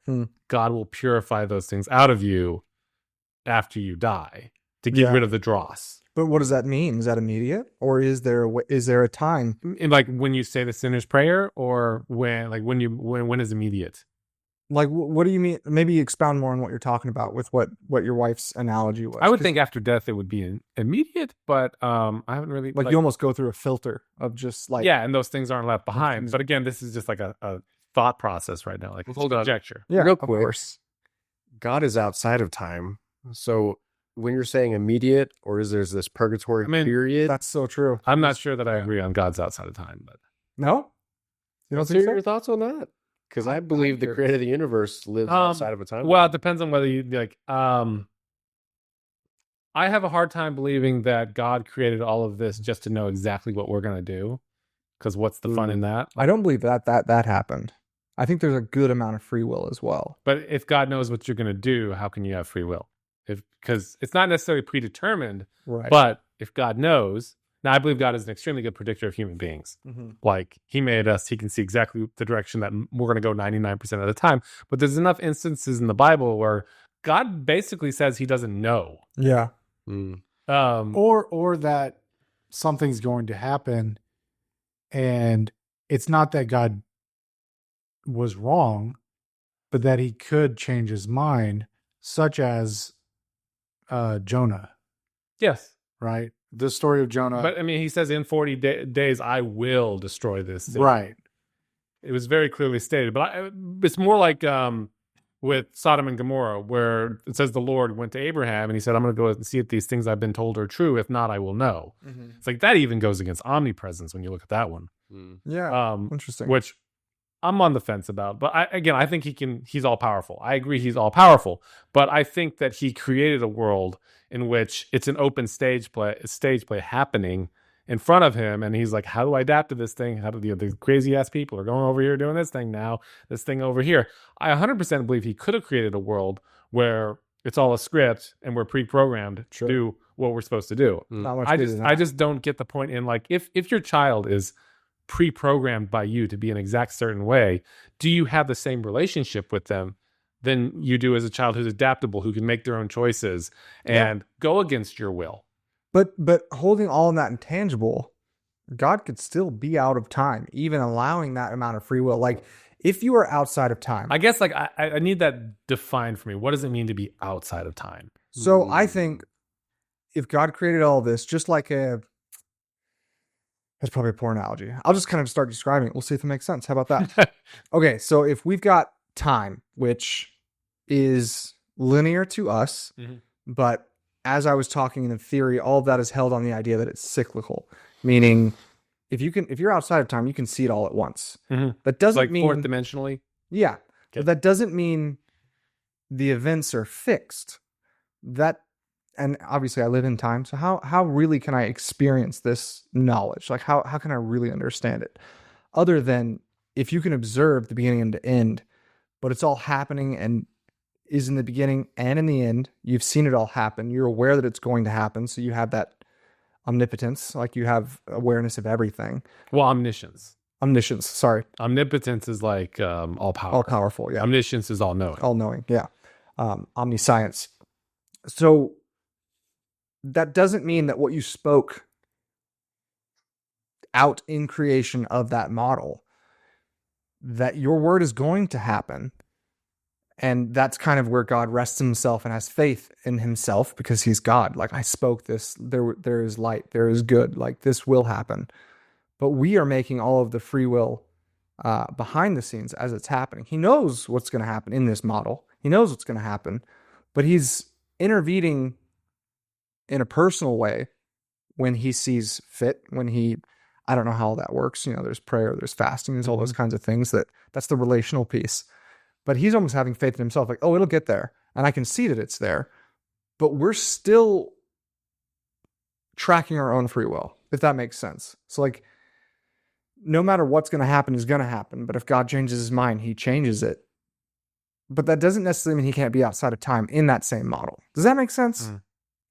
God will purify those things out of you after you die to get rid of the dross. But what does that mean? Is that immediate, or is there a time? And like when you say the sinner's prayer, or when is immediate? Like, what do you mean? Maybe expound more on what you're talking about with what your wife's analogy was. I would think after death it would be immediate, but I haven't really like you almost go through a filter of just like, and those things aren't left behind. But again, this is just like a thought process right now, like Hold on. conjecture. yeah, Real of quick. course. God is outside of time. So when you're saying immediate, or is there's this purgatory period? That's so true. I'm not sure that I agree on God's outside of time, but No, you don't Let's think hear so? your thoughts on that. Because I believe the creator of the universe lives outside of a time. well, it depends on whether you like. I have a hard time believing that God created all of this just to know exactly what we're gonna do. Because what's the fun in that? I don't believe that happened. I think there's a good amount of free will as well. But if God knows what you're gonna do, how can you have free will? Because it's not necessarily predetermined. Right. But if God knows, now I believe God is an extremely good predictor of human beings. Like, he made us, he can see exactly the direction that we're going to go 99% of the time. But there's enough instances in the Bible where God basically says he doesn't know. Yeah. Or that something's going to happen, and it's not that God was wrong, but that he could change his mind, such as Jonah, Yes. right? The story of Jonah. But I mean, he says in 40 days, I will destroy this city. Right. It was very clearly stated. But it's more like with Sodom and Gomorrah, where it says the Lord went to Abraham and he said, I'm going to go and see if these things I've been told are true. If not, I will know. It's like that even goes against omnipresence when you look at that one. Yeah. Interesting. Which I'm on the fence about. But I think he's all powerful. I agree he's all powerful. But I think that he created a world in which it's an open stage play happening, in front of him, and he's like, how do I adapt to this thing? How do these crazy ass people are going over here doing this thing now, this thing over here? I 100% believe he could have created a world where it's all a script and we're pre-programmed to do what we're supposed to do. Not much I bigger just than I that. just don't get the point in, like, if your child is pre-programmed by you to be an exact certain way, do you have the same relationship with them than you do as a child who's adaptable, who can make their own choices and go against your will? But holding all of that intangible, God could still be out of time, even allowing that amount of free will. Like, if you are outside of time, I guess, like, I need that defined for me. What does it mean to be outside of time? so I think if God created all this, just like that's probably a poor analogy. I'll just kind of start describing it. We'll see if it makes sense. How about that? Okay, so if we've got time, which is linear to us, but as I was talking in the theory, all of that is held on the idea that it's cyclical, meaning if you're outside of time, you can see it all at once. That doesn't Like mean fourth dimensionally? Yeah. Okay. But that doesn't mean the events are fixed. And obviously I live in time, so how really can I experience this knowledge? Like how can I really understand it? Other than if you can observe the beginning and the end, but it's all happening and is in the beginning and in the end, you've seen it all happen. You're aware that it's going to happen, so you have that omnipotence, like you have awareness of everything. Well, omniscience. Omniscience, sorry. Omnipotence is like all power. All powerful, yeah. Omniscience is all knowing. All knowing, yeah. Omniscience. So that doesn't mean that what you spoke out in creation of that model, that your word is going to happen. And that's kind of where God rests himself and has faith in himself because he's God. Like, I spoke this, there is light, there is good, like this will happen. But we are making all of the free will behind the scenes as it's happening. He knows what's going to happen in this model. He knows what's going to happen, but he's intervening in a personal way when he sees fit, I don't know how all that works. There's prayer, there's fasting, there's all those kinds of things that's the relational piece. But he's almost having faith in himself, like, oh, it'll get there. And I can see that it's there. But we're still tracking our own free will, if that makes sense. So, like, no matter what's going to happen is going to happen. But if God changes his mind, he changes it. But that doesn't necessarily mean he can't be outside of time in that same model. Does that make sense?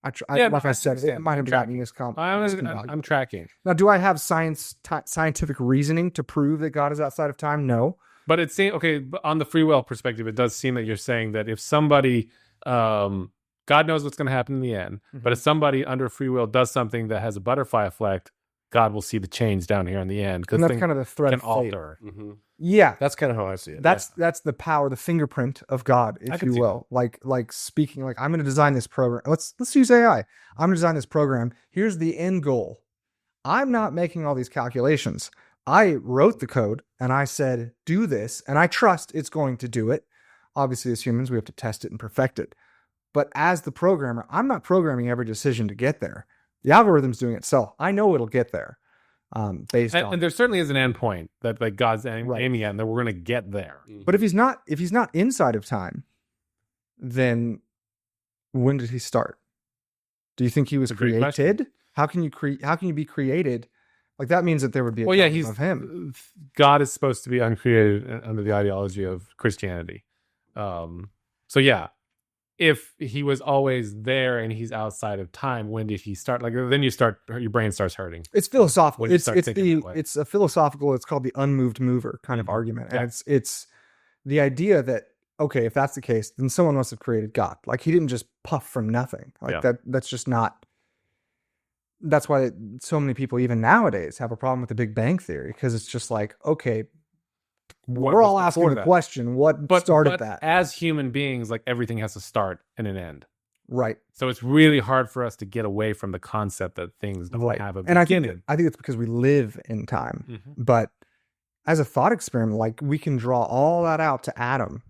Like I said, it might have gotten you I'm tracking. Now, do I have scientific reasoning to prove that God is outside of time? No. But it seems, okay, on the free will perspective, it does seem that you're saying that if somebody, God knows what's going to happen in the end, but if somebody under free will does something that has a butterfly effect, God will see the change down here in the end. And that's kind of the thread can of fate. alter. Yeah. That's kind of how I see it. That's the power, the fingerprint of God, if you will. Like speaking, like, I'm going to design this program. Let's use AI. I'm going to design this program. Here's the end goal. I'm not making all these calculations. I wrote the code and I said, do this, and I trust it's going to do it. Obviously, as humans, we have to test it and perfect it. But as the programmer, I'm not programming every decision to get there. The algorithm's doing it itself. I know it'll get there. And there certainly is an endpoint that, like, God's aiming at, and that we're going to get there. But if he's not inside of time, then when did he start? Do you think he was created? How can you be created? Like, that means that there would be a he's of him. God is supposed to be uncreated under the ideology of Christianity. So yeah, if he was always there and he's outside of time, when did he start? Like, then your brain starts hurting. It's philosophical. When you start thinking that way. It's a philosophical. It's called the unmoved mover kind of argument, and it's the idea that, okay, if that's the case, then someone must have created God. Like, he didn't just puff from nothing. Like that's just not. That's why so many people, even nowadays, have a problem with the Big Bang Theory, because it's just like, okay, we're all asking the question, what started that? As human beings, like, everything has a start and an end. Right. So it's really hard for us to get away from the concept that things don't have a beginning. I think it's because we live in time. But as a thought experiment, like, we can draw all that out to Adam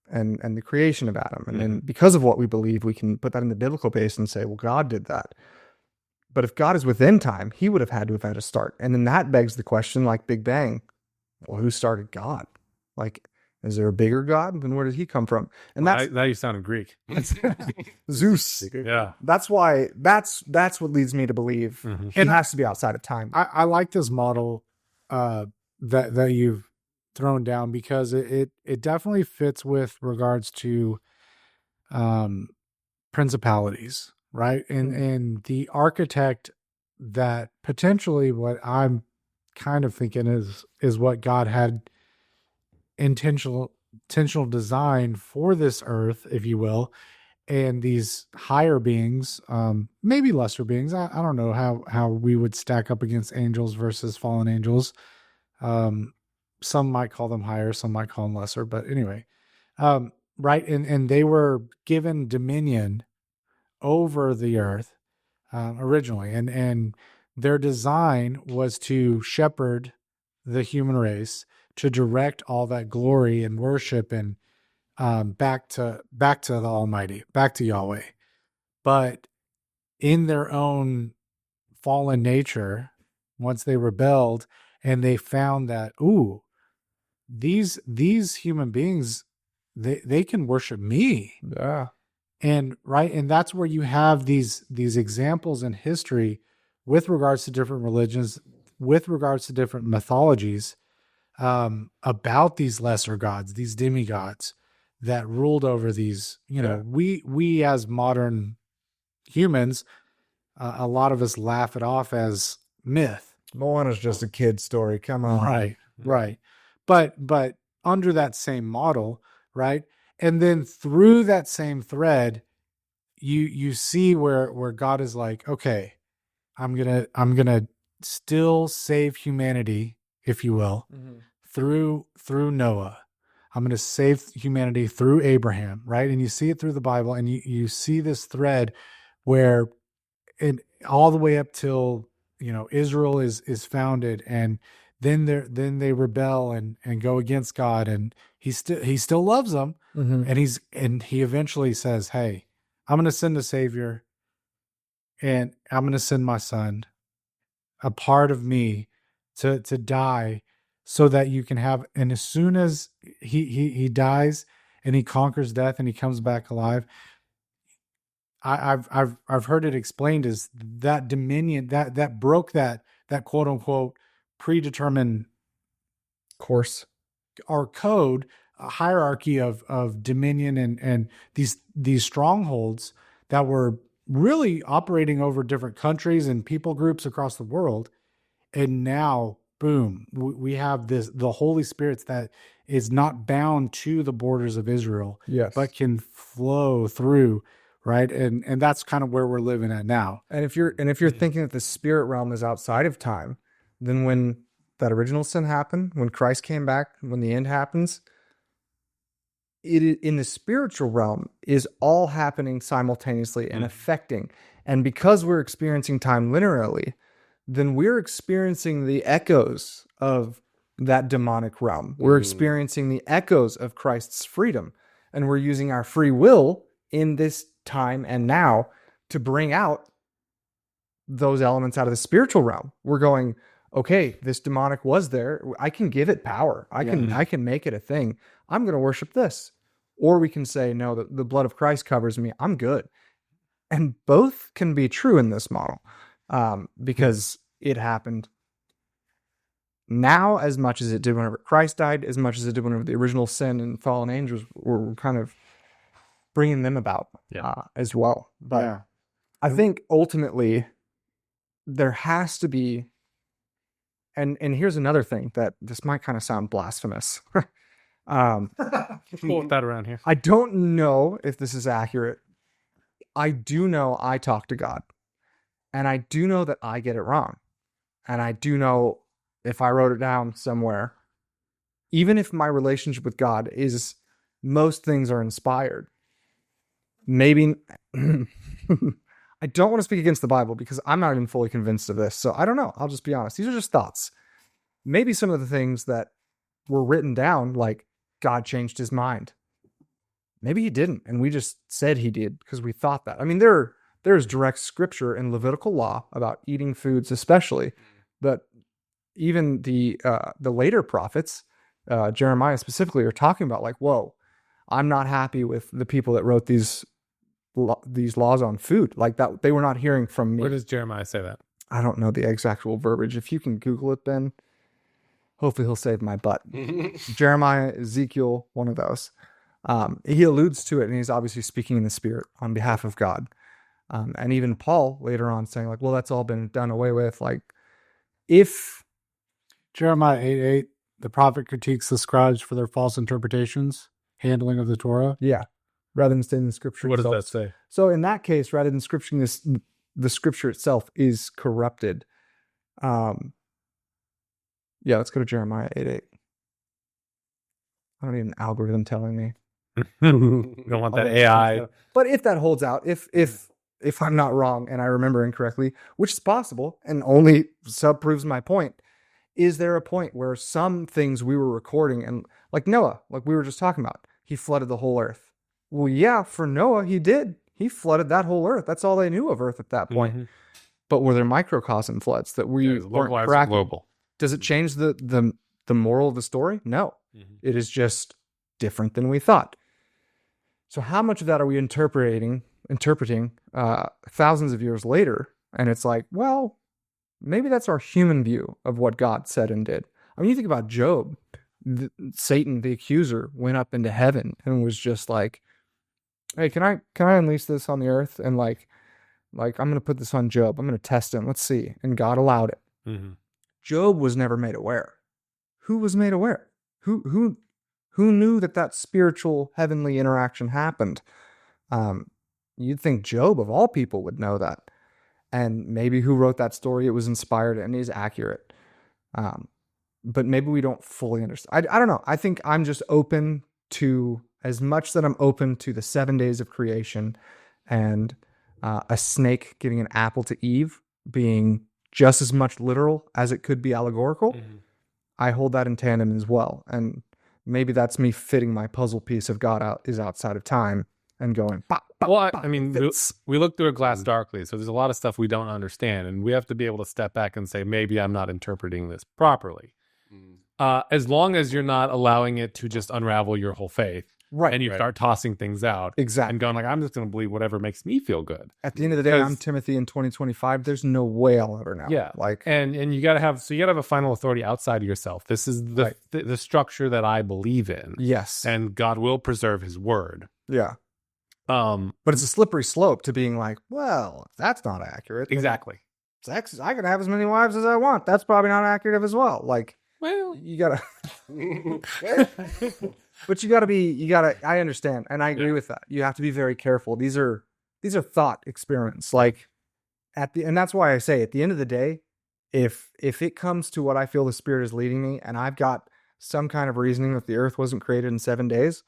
and the creation of Adam. And then because of what we believe, we can put that in the biblical base and say, well, God did that. But if God is within time, he would have had to have had a start. And then that begs the question, like Big Bang, well, who started God? Like, Is there a bigger God? Then where did he come from? And that's Now you sounded Greek. Zeus. Yeah. That's why that's what leads me to believe it has to be outside of time. I like this model that you've thrown down because it definitely fits with regards to principalities, right? And the architect that potentially what I'm kind of thinking is what God had intentional design for this earth, if you will, and these higher beings, maybe lesser beings. I don't know how we would stack up against angels versus fallen angels. Some might call them higher, some might call them lesser, but anyway, right. And they were given dominion over the earth, originally. And their design was to shepherd the human race, to direct all that glory and worship and, back to the Almighty, back to Yahweh. But in their own fallen nature, once they rebelled and they found that, these human beings, they can worship me. Yeah. And right. And that's where you have these examples in history with regards to different religions, with regards to different mythologies, about these lesser gods, these demigods that ruled over these, we as modern humans, a lot of us laugh it off as myth. Moana's just a kid story. Come on. Right. But under that same model, right? And then through that same thread, you see where God is like, okay, I'm gonna still save humanity, if you will, through Noah. I'm gonna save humanity through Abraham, right? And you see it through the Bible, and you see this thread where all the way up till Israel is founded, and then they rebel and go against God, and he still loves them, and he eventually says, "Hey, I'm going to send a savior, and I'm going to send my son, a part of me, to die, so that you can have." And as soon as he dies and he conquers death and he comes back alive, I've heard it explained as that dominion that broke that quote unquote predetermined Course. our code, a hierarchy of dominion and these strongholds that were really operating over different countries and people groups across the world. And now, boom, we have the Holy Spirit that is not bound to the borders of Israel, Yes. but can flow through. Right. And that's kind of where we're living at now. And if you're thinking that the spirit realm is outside of time, then when that original sin happened, when Christ came back, when the end happens, it in the spiritual realm is all happening simultaneously and affecting. And because we're experiencing time linearly, then we're experiencing the echoes of that demonic realm. We're experiencing the echoes of Christ's freedom, and we're using our free will in this time and now to bring out those elements out of the spiritual realm. We're going, okay, this demonic was there. I can give it power. I can make it a thing. I'm going to worship this. Or we can say, no, the blood of Christ covers me. I'm good. And both can be true in this model, because it happened now as much as it did whenever Christ died, as much as it did whenever the original sin and fallen angels were kind of bringing them about as well. But I think ultimately there has to be, and here's another thing that this might kind of sound blasphemous. We'll with that around here. I don't know if this is accurate. I do know I talk to God, and I do know that I get it wrong. And I do know if I wrote it down somewhere, even if my relationship with God is, most things are inspired. Maybe I don't want to speak against the Bible because I'm not even fully convinced of this. So I don't know. I'll just be honest. These are just thoughts. Maybe some of the things that were written down, like God changed his mind. Maybe he didn't. And we just said he did because we thought that. I mean, there's direct scripture in Levitical law about eating foods, especially, but even the later prophets, Jeremiah specifically are talking about like, whoa, I'm not happy with the people that wrote these laws on food. Like that, they were not hearing from me. Where does Jeremiah say that? I don't know the exact verbiage. If you can Google it, Ben, hopefully he'll save my butt. Jeremiah, Ezekiel, one of those. He alludes to it, and he's obviously speaking in the Spirit on behalf of God. And even Paul later on saying like, well, that's all been done away with. Like if Jeremiah 8:8, the prophet critiques the scribes for their false interpretations, handling of the Torah. yeah, rather than staying in the scripture. What does itself. that say? So in that case, rather than scripturing this, the scripture itself is corrupted. Yeah, let's go to Jeremiah 8:8. I don't need an algorithm telling me. You don't want that AI. But if that holds out, if I'm not wrong and I remember incorrectly, which is possible and only proves my point, is there a point where some things we were recording and like Noah, like we were just talking about, he flooded the whole earth. Well, yeah, for Noah, he did. He flooded that whole earth. That's all they knew of earth at that point. Mm-hmm. But were there microcosm floods that we weren't Localized, tracking? global. Does it change the moral of the story? No. Mm-hmm. It is just different than we thought. So how much of that are we interpreting thousands of years later? And it's like, well, maybe that's our human view of what God said and did. I mean, you think about Job. Satan, the accuser, went up into heaven and was just like, hey, can I unleash this on the earth? And like I'm going to put this on Job. I'm going to test him. Let's see. And God allowed it. Mm-hmm. Job was never made aware. Who was made aware? Who knew that spiritual heavenly interaction happened? You'd think Job of all people would know that. And maybe who wrote that story, it was inspired and is accurate. But maybe we don't fully understand. I don't know. I think I'm just open to, as much that I'm open to the 7 days of creation and a snake giving an apple to Eve being just as much literal as it could be allegorical. Mm-hmm. I hold that in tandem as well. And maybe that's me fitting my puzzle piece of God is outside of time and going, bah, bah, well, bah, I mean, we look through a glass darkly, so there's a lot of stuff we don't understand, and we have to be able to step back and say, maybe I'm not interpreting this properly. As long as you're not allowing it to just unravel your whole faith. Right. And you start tossing things out. Exactly. And going like, I'm just going to believe whatever makes me feel good. At the end of the day, I'm Timothy in 2025. There's no way I'll ever know. Yeah. And you got to have a final authority outside of yourself. This is the structure that I believe in. Yes. And God will preserve his word. Yeah. But it's a slippery slope to being like, well, that's not accurate. Exactly. Sex, I can have as many wives as I want. That's probably not accurate as well. Like, well, you gotta, but I understand. And I agree with that. You have to be very careful. These are thought experiments. Like and that's why I say at the end of the day, if it comes to what I feel the Spirit is leading me and I've got some kind of reasoning that the earth wasn't created in 7 days,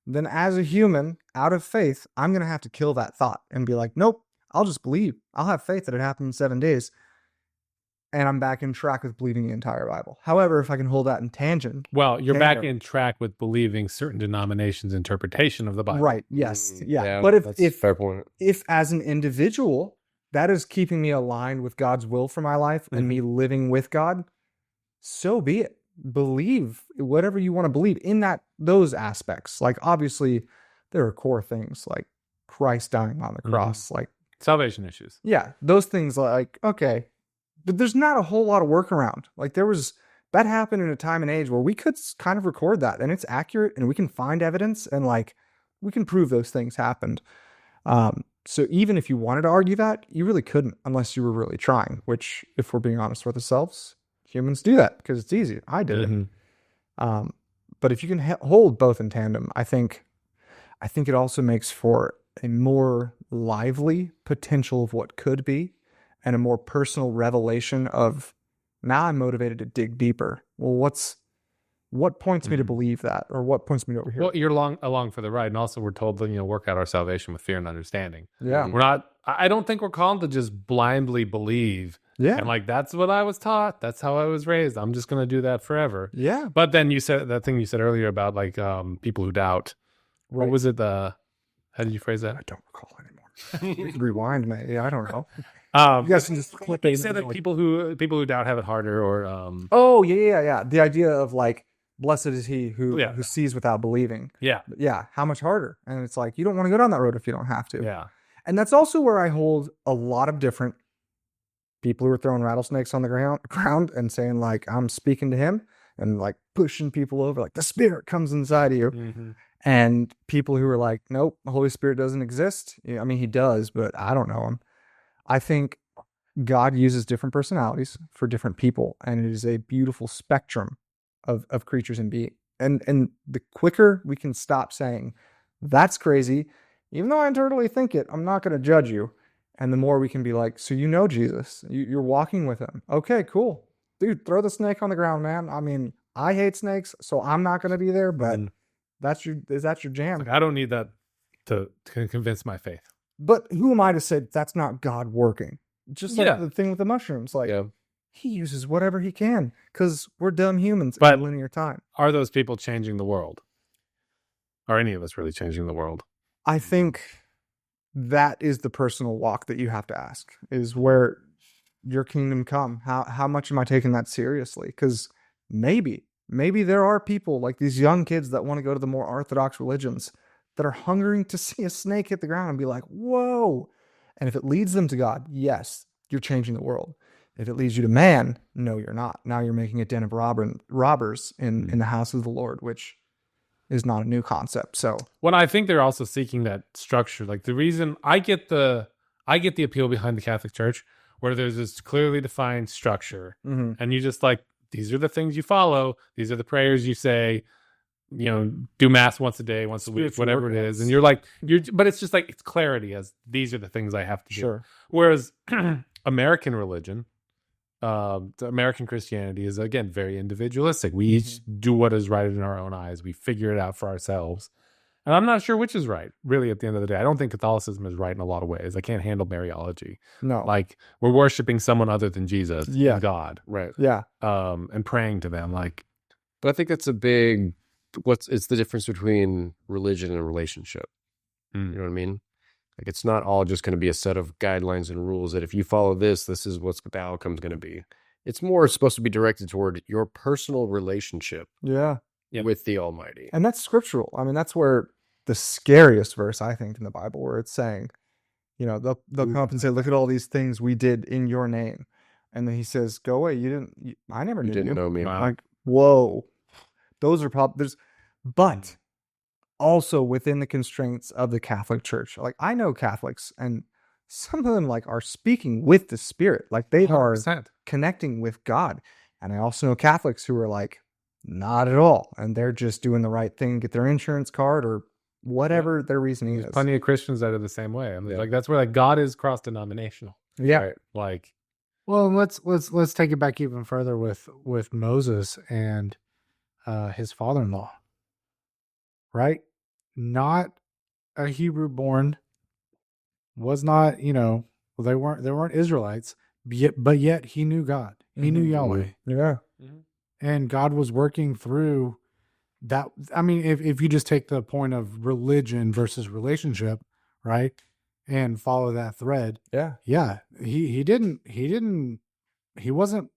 then as a human out of faith, I'm going to have to kill that thought and be like, nope, I'll just believe. I'll have faith that it happened in 7 days. And I'm back in track with believing the entire Bible. However, if I can hold that in tangent. Well, you're back in track with believing certain denominations' interpretation of the Bible. Right. Yes. Yeah. But if fair point. If as an individual, that is keeping me aligned with God's will for my life and me living with God, so be it. Believe whatever you want to believe in those aspects. Like obviously there are core things like Christ dying on the cross, like salvation issues. Yeah. Those things like, okay. But there's not a whole lot of workaround. Like that happened in a time and age where we could kind of record that and it's accurate and we can find evidence and like we can prove those things happened. So even if you wanted to argue that, you really couldn't unless you were really trying, which if we're being honest with ourselves, humans do that because it's easy. I did it. But if you can hold both in tandem, I think it also makes for a more lively potential of what could be. And a more personal revelation of now I'm motivated to dig deeper. Well, what points me to believe that, or what points me to over here? Well, you're along for the ride, and also we're told to work out our salvation with fear and understanding. Yeah, we're not. I don't think we're called to just blindly believe. Yeah, and like that's what I was taught. That's how I was raised. I'm just going to do that forever. Yeah. But then you said that thing you said earlier about like people who doubt. Right. What was it? How did you phrase that? I don't recall anymore. Rewind, maybe. I don't know. You guys can just clip it. You said that people who doubt have it harder, or Oh yeah. The idea of like blessed is he who sees without believing. Yeah. But yeah, how much harder? And it's like, you don't want to go down that road if you don't have to. Yeah. And that's also where I hold a lot of different people who are throwing rattlesnakes on the ground and saying like, I'm speaking to him, and like pushing people over, like the spirit comes inside of you. Mm-hmm. And people who are like, nope, the Holy Spirit doesn't exist. Yeah, I mean, he does, but I don't know him. I think God uses different personalities for different people, and it is a beautiful spectrum of creatures and beings. And the quicker we can stop saying, that's crazy, even though I totally think it, I'm not going to judge you. And the more we can be like, so you know Jesus, you're walking with him. Okay, cool. Dude, throw the snake on the ground, man. I mean, I hate snakes, so I'm not going to be there, but that's your jam. Like, I don't need that to convince my faith. But who am I to say that's not God working? Just like the thing with the mushrooms. Like, he uses whatever he can because we're dumb humans in linear time. Are those people changing the world? Are any of us really changing the world? I think that is the personal walk that you have to ask, is where your kingdom come. How much am I taking that seriously? Because maybe there are people like these young kids that want to go to the more orthodox religions that are hungering to see a snake hit the ground and be like, whoa. And if it leads them to God, yes, you're changing the world. If it leads you to man, no, you're not. Now you're making a den of robbers in the house of the Lord, which is not a new concept. So I think they're also seeking that structure. Like, the reason I get the appeal behind the Catholic Church, where there's this clearly defined structure, and you just like, these are the things you follow. These are the prayers you say. You know, do mass once a day, once a week, whatever it is, and but it's just like, it's clarity as these are the things I have to do. Sure. Whereas American religion, American Christianity is again very individualistic. We each do what is right in our own eyes. We figure it out for ourselves, and I'm not sure which is right. Really, at the end of the day, I don't think Catholicism is right in a lot of ways. I can't handle Mariology. No, like, we're worshiping someone other than Jesus, God, right? Yeah, and praying to them. Like, but I think that's a big. It's the difference between religion and relationship. You know what I mean? Like, it's not all just going to be a set of guidelines and rules that if you follow this is what the outcome's going to be. It's more supposed to be directed toward your personal relationship with the Almighty. And that's scriptural. I mean, that's where the scariest verse, I think, in the Bible, where it's saying, you know, they'll come up and say, look at all these things we did in your name. And then he says, go away. I never knew you. You didn't know me. Wow. Like, whoa. Those are but also within the constraints of the Catholic Church. Like, I know Catholics, and some of them like are speaking with the Spirit, like they 100%. Are connecting with God. And I also know Catholics who are like, not at all, and they're just doing the right thing, get their insurance card or whatever their reasoning is. Plenty of Christians that are the same way. I'm like, that's where like God is cross-denominational. Yeah, right? Like, well, let's take it back even further with Moses and his father-in-law. Right? Not a Hebrew born, was not, they weren't Israelites, but yet he knew God. He knew Yahweh. Yeah. And God was working through that. I mean, if you just take the point of religion versus relationship, right? And follow that thread. Yeah. Yeah. He wasn't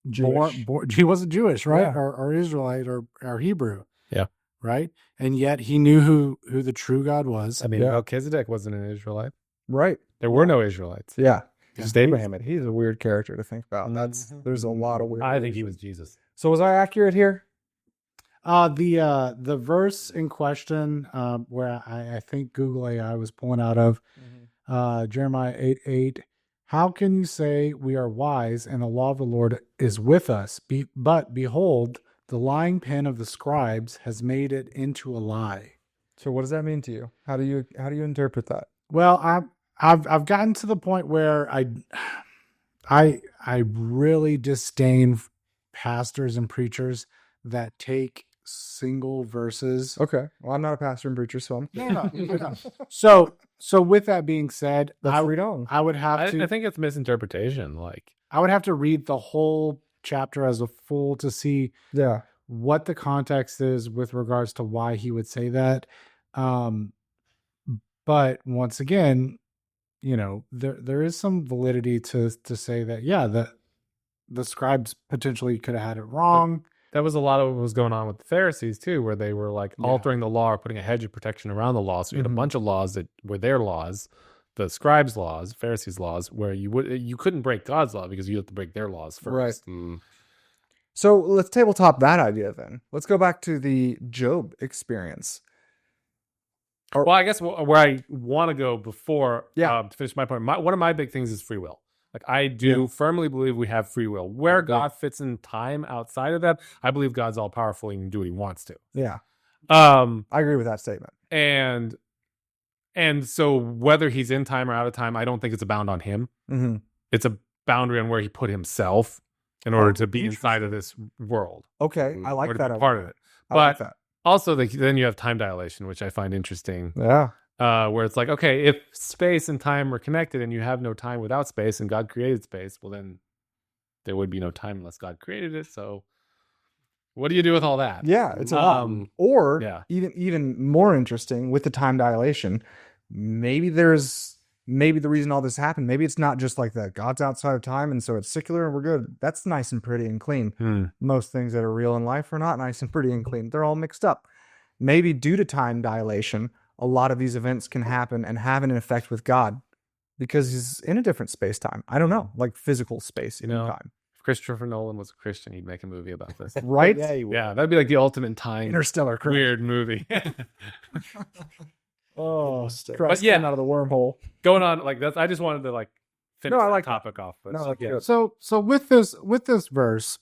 Jewish. He wasn't Jewish, right? Yeah. Or Israelite or Hebrew. Yeah. Right? And yet he knew who the true God was. I mean, Melchizedek wasn't an Israelite. Right. There were no Israelites. Yeah. Just Abraham. He's a weird character to think about. There's a lot of weird. I think he was Jesus. So was I accurate here? The verse in question, where I think Google AI was pulling out of, Jeremiah 8:8. How can you say we are wise and the law of the Lord is with us? But behold, the lying pen of the scribes has made it into a lie. So what does that mean to you? How do you interpret that? Well, I've gotten to the point where I really disdain pastors and preachers that take single verses. Okay. Well, I'm not a pastor and preacher, so I'm no. So with that being said, that's read on. I would have to. I think it's misinterpretation. Like, I would have to read the whole chapter as a full to see what the context is with regards to why he would say that. But once again, there is some validity to say that, the scribes potentially could have had it wrong. that was a lot of what was going on with the Pharisees too, where they were like altering the law or putting a hedge of protection around the law. So you had a bunch of laws that were their laws, the scribes' laws, Pharisees' laws, where you couldn't break God's law because you have to break their laws first. Right. So let's tabletop that idea then. Let's go back to the Job experience. Well, I guess where I want to go before to finish my point, one of my big things is free will. Like I do firmly believe we have free will. Where God fits in time outside of that, I believe God's all powerful and can do what he wants to. Yeah. I agree with that statement. And so whether he's in time or out of time, I don't think it's a bound on him. Mm-hmm. It's a boundary on where he put himself in order to be inside of this world. Okay. I like that. Part of it. I like that. Also, then you have time dilation, which I find interesting. Yeah. Where it's like, okay, if space and time are connected and you have no time without space and God created space, well, then there would be no time unless God created it. So what do you do with all that? Yeah, it's a lot. Or even more interesting with the time dilation, maybe the reason all this happened, maybe it's not just like that God's outside of time and so it's secular and we're good. That's nice and pretty and clean. Most things that are real in life are not nice and pretty and clean. They're all mixed up. Maybe due to time dilation, a lot of these events can happen and have an effect with God because he's in a different space-time. I don't know, like physical space in time. If Christopher Nolan was a Christian, he'd make a movie about this. Right? Yeah, that'd be like the ultimate time Interstellar. Weird movie. Oh, but yeah, out of the wormhole. Going on like that's. I just wanted to like finish the topic off. But So with this verse,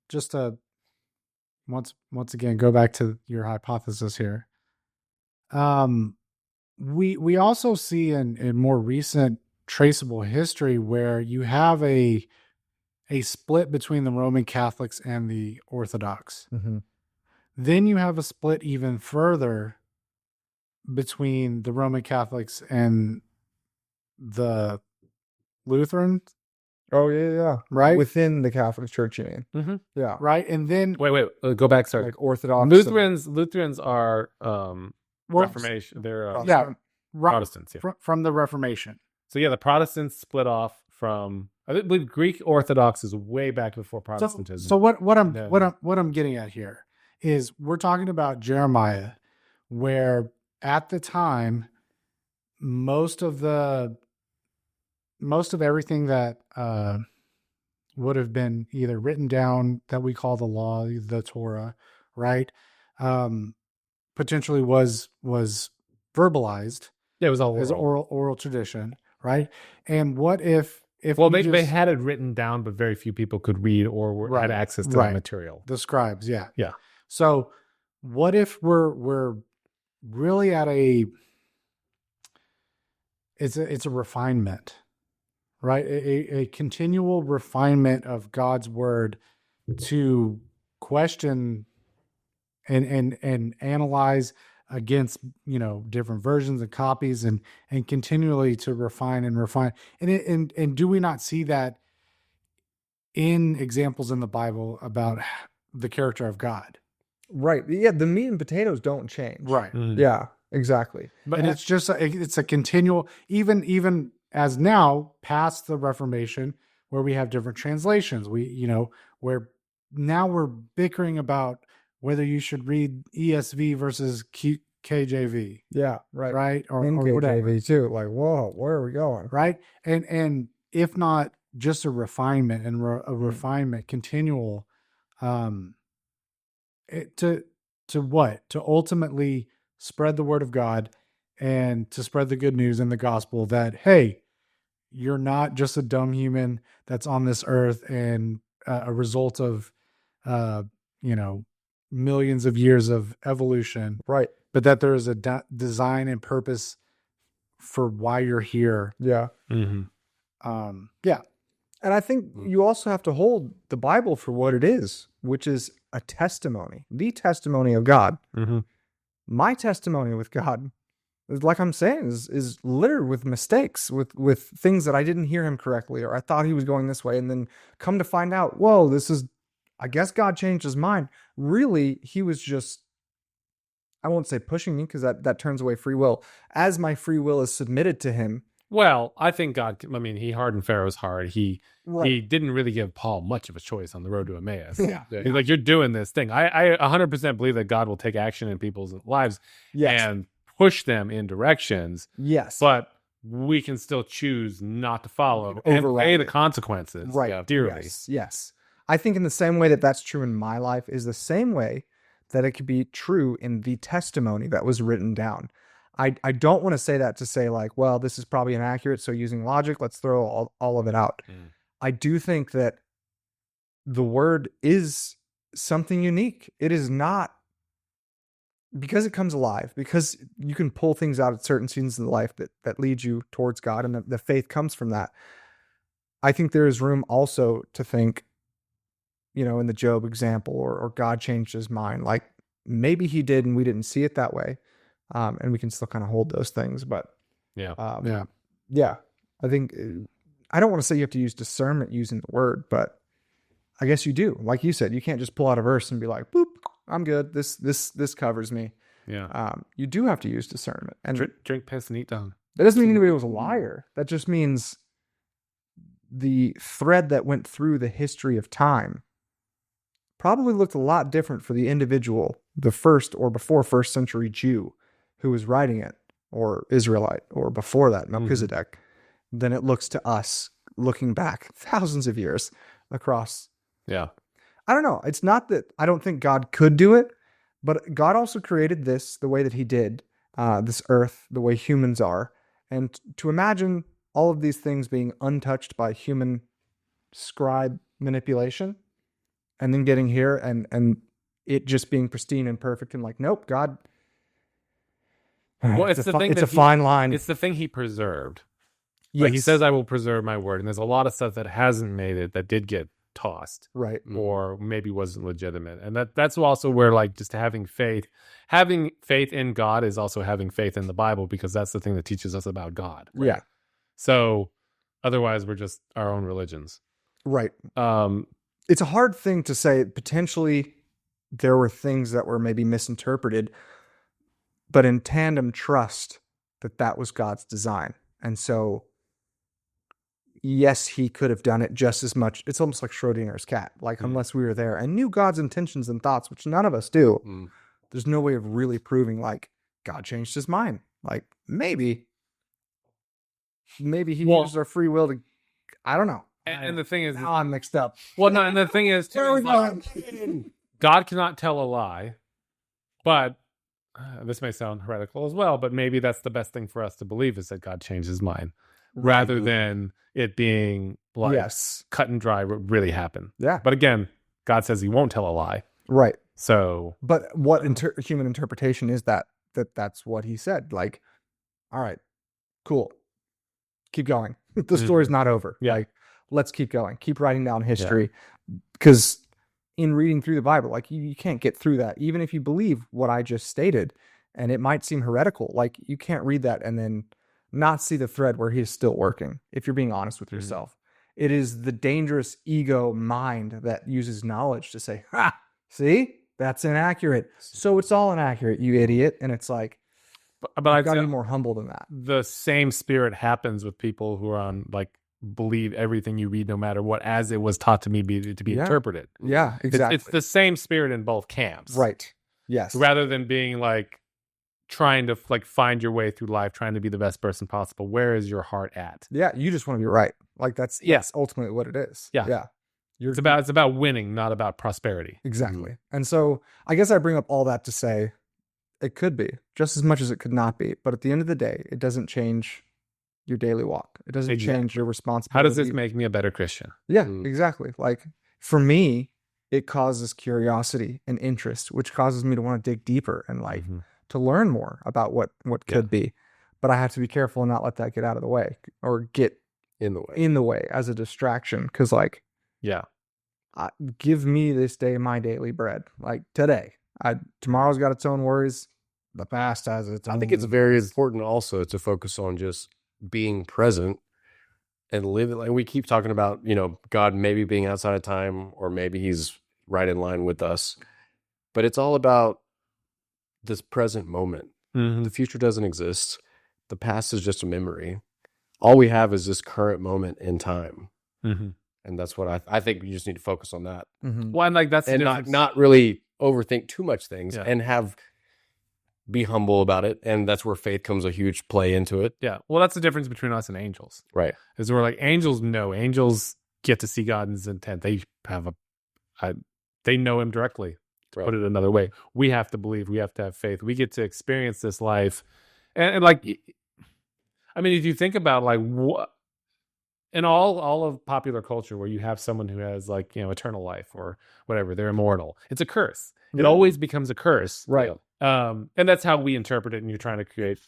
just to once again go back to your hypothesis here. We also see in more recent traceable history where you have a split between the Roman Catholics and the Orthodox. Mm-hmm. Then you have a split even further between the Roman Catholics and the Lutherans. Oh, yeah. Right? Within the Catholic Church, you mean? Mm-hmm. Yeah. Right? And then... Wait, go back, sorry. Like Orthodox. Lutherans are Reformation. They're Protestants. Yeah. From the Reformation. So yeah, the Protestants split off from... I believe Greek Orthodox is way back before Protestantism. So what I'm getting at here is we're talking about Jeremiah, where at the time, most of everything that would have been either written down that we call the law, the Torah, right? Potentially was verbalized. Yeah, it was all as oral tradition, right? And what if they had it written down, but very few people could read or had access to that material. The scribes, yeah. So what if we're really at it's a refinement, right? A continual refinement of God's word to question and analyze against, different versions and copies and continually to refine. And do we not see that in examples in the Bible about the character of God? Right. Yeah. The meat and potatoes don't change. Right. Mm-hmm. Yeah, exactly. But it's just, it's a continual, even as now past the Reformation where we have different translations, where now we're bickering about whether you should read ESV versus KJV. Yeah, right. Right? Or whatever. KJV too. Like, whoa, where are we going? Right? And if not just a refinement and a refinement continual, to what? To ultimately spread the word of God and to spread the good news and the gospel that, hey, you're not just a dumb human that's on this earth and a result of, millions of years of evolution, right? But that there is a design and purpose for why you're here. Yeah. Mm-hmm. Yeah. And I think you also have to hold the Bible for what it is, which is a testimony, the testimony of God. Mm-hmm. My testimony with God, like I'm saying, is littered with mistakes, with things that I didn't hear him correctly, or I thought he was going this way, and then come to find out, whoa, I guess God changed his mind. Really, he was just, I won't say pushing me because that turns away free will. As my free will is submitted to him, Well, I think God. I mean, he hardened Pharaoh's heart. He Right. didn't really give Paul much of a choice on the road to Emmaus. Yeah. Yeah. He's like, you're doing this thing. I 100% believe that God will take action in people's lives Yes. and push them in directions, Yes. but we can still choose not to follow and Override pay the it. consequences Right. dearly. Yes. I think in the same way that that's true in my life is the same way that it could be true in the testimony that was written down. I don't want to say that to say like, well, this is probably inaccurate, so using logic, let's throw all of it out. Mm. I do think that the word is something unique. It is not, because it comes alive, because you can pull things out at certain seasons in life that lead you towards God, and the faith comes from that. I think there is room also to think, in the Job example, or God changed his mind. Like maybe he did and we didn't see it that way. And we can still kind of hold those things. But Yeah. yeah, I think, I don't want to say you have to use discernment using the word, but I guess you do. Like you said, you can't just pull out a verse and be like, boop, I'm good. This covers me. Yeah. You do have to use discernment. And Drink piss and eat dung. that doesn't mean anybody was a liar. That just means the thread that went through the history of time probably looked a lot different for the individual, the first or before first century Jew who was writing it, or Israelite, or before that, Melchizedek, than it looks to us looking back thousands of years across. Yeah. I don't know. It's not that I don't think God could do it, but God also created this the way that he did, this earth, the way humans are. And to imagine all of these things being untouched by human scribe manipulation, and then getting here and it just being pristine and perfect, and like, nope, God. Well, it's the thing it's that a fine line. It's the thing he preserved. Yes. Like he says, I will preserve my word. And there's a lot of stuff that hasn't made it, that did get tossed, right. or maybe wasn't legitimate. And that's also where, like, just having faith in God is also having faith in the Bible, because that's the thing that teaches us about God. Right? Yeah. So otherwise we're just our own religions. Right. It's a hard thing to say. Potentially there were things that were maybe misinterpreted, but in tandem trust that was God's design. And so, yes, he could have done it just as much. It's almost like Schrodinger's cat. Like, unless we were there and knew God's intentions and thoughts, which none of us do, there's no way of really proving like God changed his mind. Like maybe he used our free will to, I don't know. And the thing is, Now I'm mixed up. well, no, and the thing is, too, Where are we is like, going? God cannot tell a lie, but this may sound heretical as well, but maybe that's the best thing for us to believe, is that God changed his mind, rather than it being like Yes. cut and dry what really happened. Yeah. But again, God says he won't tell a lie. Right. So, But what human interpretation is that's what he said. Like, all right, cool. Keep going. The story's not over. Yeah. Like, let's keep going. Keep writing down history. Because in reading through the Bible, like you can't get through that. Even if you believe what I just stated, and it might seem heretical, like you can't read that and then not see the thread where he is still working, if you're being honest with yourself. It is the dangerous ego mind that uses knowledge to say, ha, see, that's inaccurate. So it's all inaccurate, you idiot. And it's like, but I've I'd got to say be more humble than that. the same spirit happens with people who are on, like, believe everything you read, no matter what, as it was taught to me to be interpreted. Yeah, exactly. It's the same spirit in both camps. Right. Yes. Rather than being like trying to like find your way through life, trying to be the best person possible. Where is your heart at? Yeah, you just want to be right. Like that's ultimately what it is. Yeah. Yeah. It's about winning, not about prosperity. Exactly. And so I guess I bring up all that to say it could be just as much as it could not be. But at the end of the day, it doesn't change your daily walk. It doesn't change your responsibility. How does this make me a better Christian? Yeah, exactly. Like for me, it causes curiosity and interest, which causes me to want to dig deeper and like to learn more about what could be. But I have to be careful and not let that get out of the way or get in the way as a distraction. Because like, give me this day my daily bread. Like today, tomorrow's got its own worries. The past has its own. I think it's very important also to focus on just being present and live it. Like we keep talking about, God maybe being outside of time, or maybe he's right in line with us, but it's all about this present moment. The future doesn't exist. The past is just a memory. all we have is this current moment in time. Mm-hmm. And that's what I think we just need to focus on that. Mhm. Well, and like that's the And difference. not really overthink too much things Yeah. and be humble about it. And that's where faith comes a huge play into it. Yeah. Well, that's the difference between us and angels. Right. Is we're like angels get to see God in his intent. They have they know him directly. To Right. put it another way, we have to believe. We have to have faith. We get to experience this life, and like, I mean, if you think about like what in all of popular culture, where you have someone who has like eternal life or whatever, they're immortal. It's a curse. It always becomes a curse, Right. And that's how we interpret it. And you're trying to create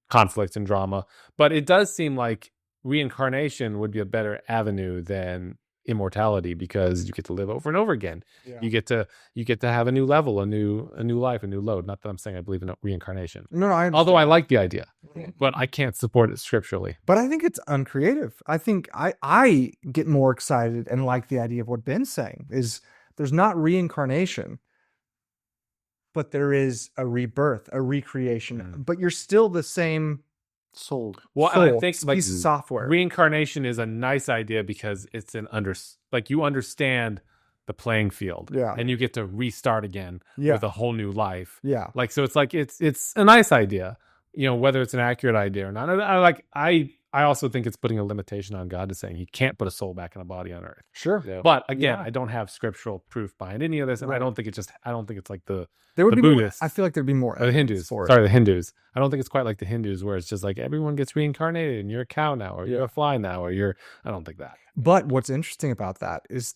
conflict and drama, but it does seem like reincarnation would be a better avenue than immortality, because you get to live over and over again. Yeah. You get to have a new level, a new life, a new load. Not that I'm saying I believe in reincarnation, No, I although I understand. like the idea, but I can't support it scripturally. But I think it's uncreative. I think I get more excited and like the idea of what Ben's saying is there's not reincarnation, but there is a rebirth, a recreation. But you're still the same Sold. Well, and I soul, think like piece of software. reincarnation is a nice idea because it's you understand the playing field, Yeah. and you get to restart again Yeah. with a whole new life. Yeah. Like, so it's like it's a nice idea, whether it's an accurate idea or not. I also think it's putting a limitation on God to saying he can't put a soul back in a body on earth. Sure. Yeah. But again, Yeah. I don't have scriptural proof behind any of this, and I Right. don't think it's like the There would the be more, Buddhists. I feel like there'd be more the Hindus. for it. Sorry, the Hindus. I don't think it's quite like the Hindus where it's just like everyone gets reincarnated and you're a cow now, or you're a fly now, or I don't think that. But what's interesting about that is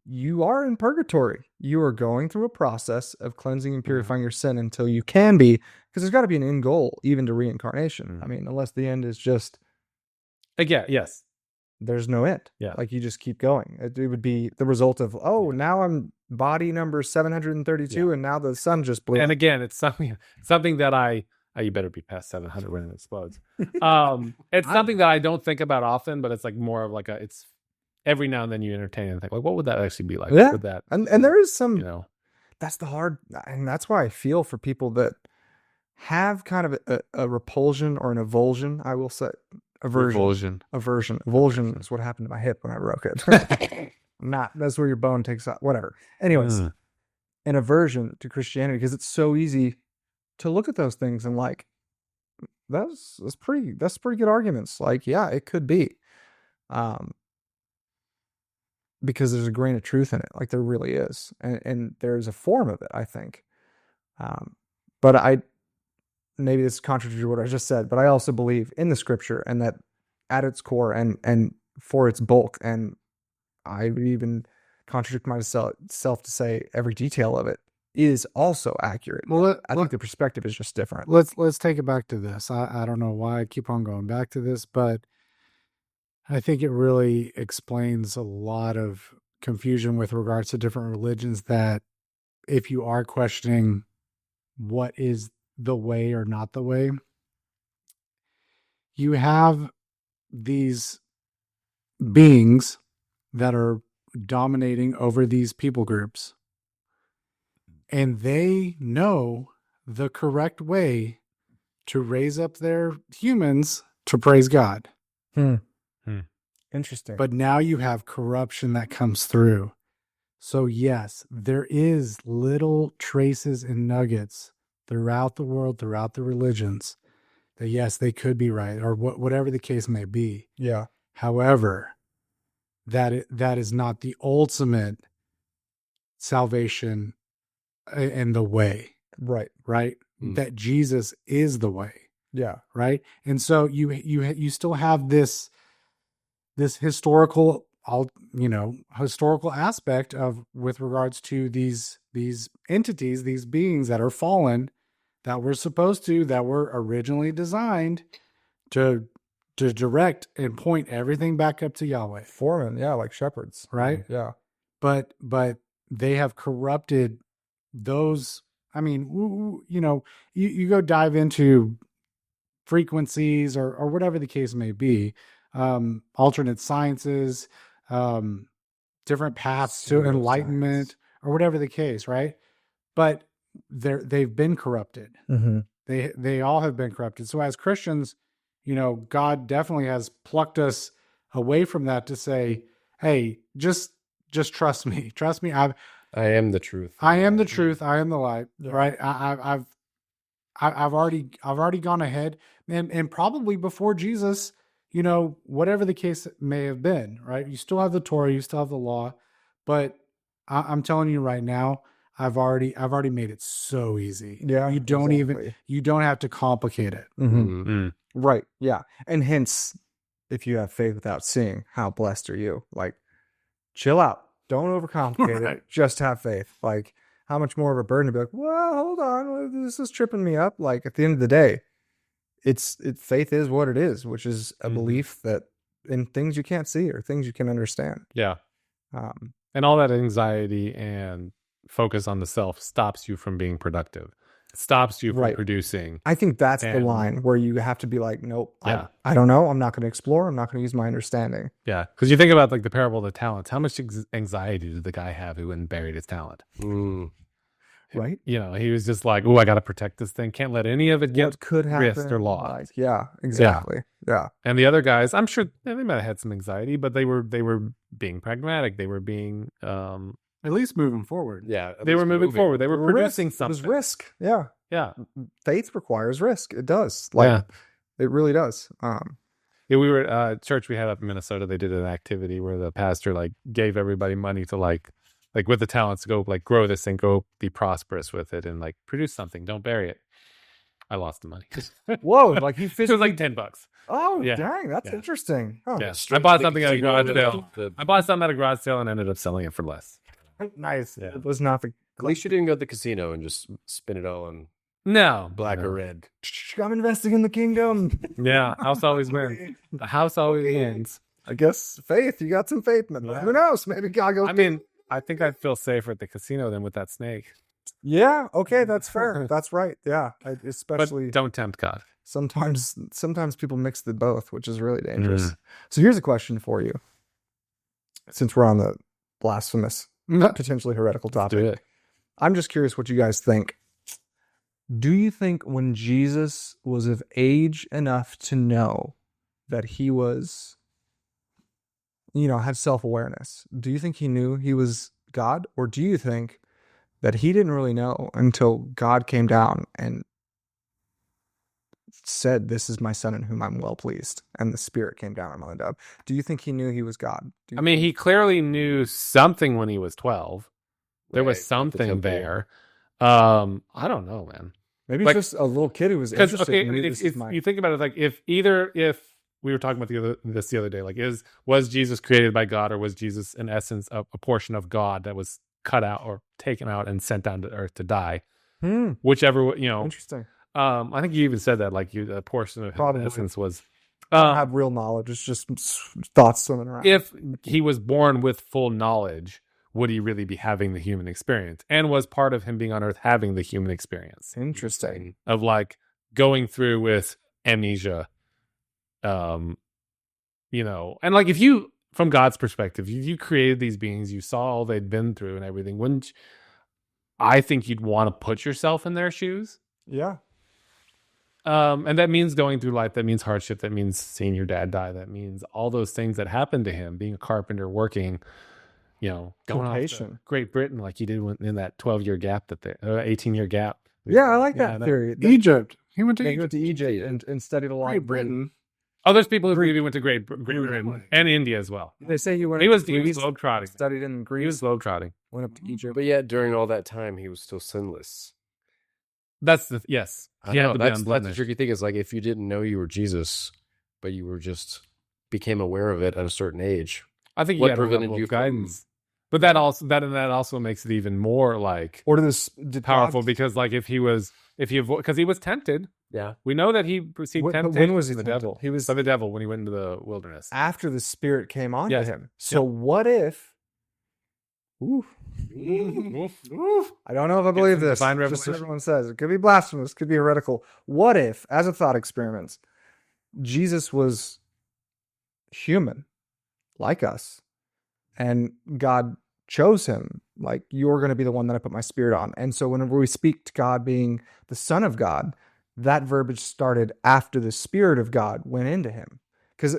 you are in purgatory. You are going through a process of cleansing and purifying your sin until you can be, because there's got to be an end goal even to reincarnation. I mean, unless the end is just Again, yes. there's no end. Yeah. Like you just keep going. It would be the result of, now I'm body number 732 and now the sun just blew. And again, it's something that you better be past 700 when it explodes. It's something that I don't think about often, but it's like more of like it's every now and then you entertain and think like, what would that actually be like? Yeah. What would that, and there is some, that's and that's why I feel for people that have kind of a repulsion or an avulsion, I will say. Aversion is what happened to my hip when I broke it. That's where your bone takes out, whatever. Anyways, an aversion to Christianity, because it's so easy to look at those things and like, that's pretty good arguments. Like, yeah, it could be. Because there's a grain of truth in it. Like there really is. And there's a form of it, I think. But maybe this contradicts what I just said, but I also believe in the scripture and that at its core and for its bulk, and I would even contradict myself to say every detail of it is also accurate. Well, I think the perspective is just different. Let's take it back to this. I don't know why I keep on going back to this, but I think it really explains a lot of confusion with regards to different religions, that if you are questioning what is the way or not the way, you have these beings that are dominating over these people groups, and they know the correct way to raise up their humans to praise God. Interesting. But now you have corruption that comes through. So yes, there is little traces and nuggets throughout the world, throughout the religions, that yes, they could be right, or whatever the case may be. Yeah. However, that is not the ultimate salvation and the way. Right. Right? That Jesus is the way. Yeah. Right? And so you still have this historical aspect of, with regards to these entities, these beings that are fallen, that were originally designed to direct and point everything back up to Yahweh. Foreman, yeah, like shepherds. Right? Yeah. But they have corrupted those. I mean, you go dive into frequencies or whatever the case may be, alternate sciences, different paths to enlightenment, or whatever the case, right? But they've been corrupted. Mm-hmm. They all have been corrupted. So as Christians, God definitely has plucked us away from that to say, hey, just trust me. Trust me. I am the truth. I am the truth. I am the light. Yeah. Right. I've already gone ahead, and probably before Jesus, whatever the case may have been, right? You still have the Torah, you still have the law, but I'm telling you right now, I've already made it so easy. Yeah, You don't exactly. you don't have to complicate it. Mhm. Mhm. Right. Yeah. And hence, if you have faith without seeing, how blessed are you? Like, chill out. Don't overcomplicate Right. it. Just have faith. Like, how much more of a burden to be like, well, hold on, this is tripping me up. Like, at the end of the day, faith is what it is, which is a Mhm. belief that in things you can't see or things you can understand. Yeah. Um, And all that anxiety and focus on the self stops you from being productive. It stops you from Right. producing. I think that's the And- line where you have to be like, nope, Yeah. I don't know. I'm not going to explore. I'm not going to use my understanding. Yeah. Because you think about like the parable of the talents. How much anxiety did the guy have who went and buried his talent? Mm. Right? He was just like, oh, I got to protect this thing. Can't let any of it get What could happen? risked or lost. Like, yeah, exactly. Yeah. And the other guys, I'm sure they might have had some anxiety, but they were being pragmatic. They were being At least moving forward. Yeah. at they were least moving forward. They were Risk. producing It was something. risk. Yeah. Yeah. Faith requires risk. It does. Like, Yeah. it really does. Yeah, we were at church we had up in Minnesota. They did an activity where the pastor like gave everybody money to like with the talents to go like grow this thing, go be prosperous with it, and like produce something. Don't bury it. I lost the money. Whoa. Like, he It was physically. like $10. Oh, Yeah. dang. That's Yeah. interesting. Oh, Yeah, I Straight bought to the something at a casino garage with sale. the- I bought something at a garage sale and ended up selling it for less. nice. Yeah. It was not the. At least you didn't go to the casino and just spin it all on No, black no. or red. I'm investing in the kingdom. Yeah, house always wins. The house always wins. I guess faith. You got some faith, man. Who knows? Maybe God goes. I mean, I think I'd feel safer at the casino than with that snake. Yeah. Okay. That's fair. That's right. Yeah. But Especially don't tempt God. sometimes people mix the both, which is really dangerous. Mm. So here's a question for you. Since we're on the blasphemous, potentially heretical topic, Do it. I'm just curious what you guys think. Do you think when Jesus was of age enough to know that he was, had self-awareness, do you think he knew he was God? Or do you think that he didn't really know until God came down and said, "This is my son in whom I'm well pleased," and the Spirit came down on the dove? Do you think he knew he was God? Do you I mean, he clearly knew something when he was 12. There Right, was at the something temple. there. I don't know, man. maybe like- it's just a little kid who was Because interested. okay, and knew if this is my- you think about it, like if we were talking about this the other day, like was Jesus created by God, or was Jesus in essence a portion of God that was cut out or taken out and sent down to earth to die? Whichever, Interesting. I think you even said that, like a portion of Probably. his essence was. I don't have real knowledge. It's just thoughts swimming around. If he was born with full knowledge, would he really be having the human experience? And was part of him being on earth having the human experience Interesting. of like going through with amnesia? And like if you, from God's perspective, if you created these beings, you saw all they'd been through and everything, wouldn't you, I think you'd want to put yourself in their shoes? Yeah. And that means going through life. That means hardship. That means seeing your dad die. That means all those things that happened to him, being a carpenter, working, going off to Vocation. Great Britain, like he did in that 12-year gap 18-year gap. Yeah, I like Yeah, that theory. Egypt. He went to He Egypt. went to Egypt and studied a lot. Great Britain. Oh, there's people who believe he went to Great Britain and India as well. They say he went. He was to Greece, globetrotting. studied in He Greece, was globetrotting. went up to Egypt. But yet, during all that time, he was still sinless. That's the yes. I He had know, to be that's the unblemished. tricky thing. Is like if you didn't know you were Jesus, but you were just became aware of it at a certain age. I think What he had a prevented level you of from- guidance. But that also makes it even more like Or did powerful God- because like because he was tempted. Yeah. We know that he received When- but temptation when was he from the tempted? devil. He was- by the devil when he went into the wilderness. after the Spirit came on Yes. to him. So what if? Oof. I don't know if I believe some this. divine Just so revelation. everyone says it could be blasphemous, could be heretical. What if, as a thought experiment, Jesus was human, like us, and God chose him? Like, you're going to be the one that I put my Spirit on. And so whenever we speak to God being the Son of God, that verbiage started after the Spirit of God went into him. Because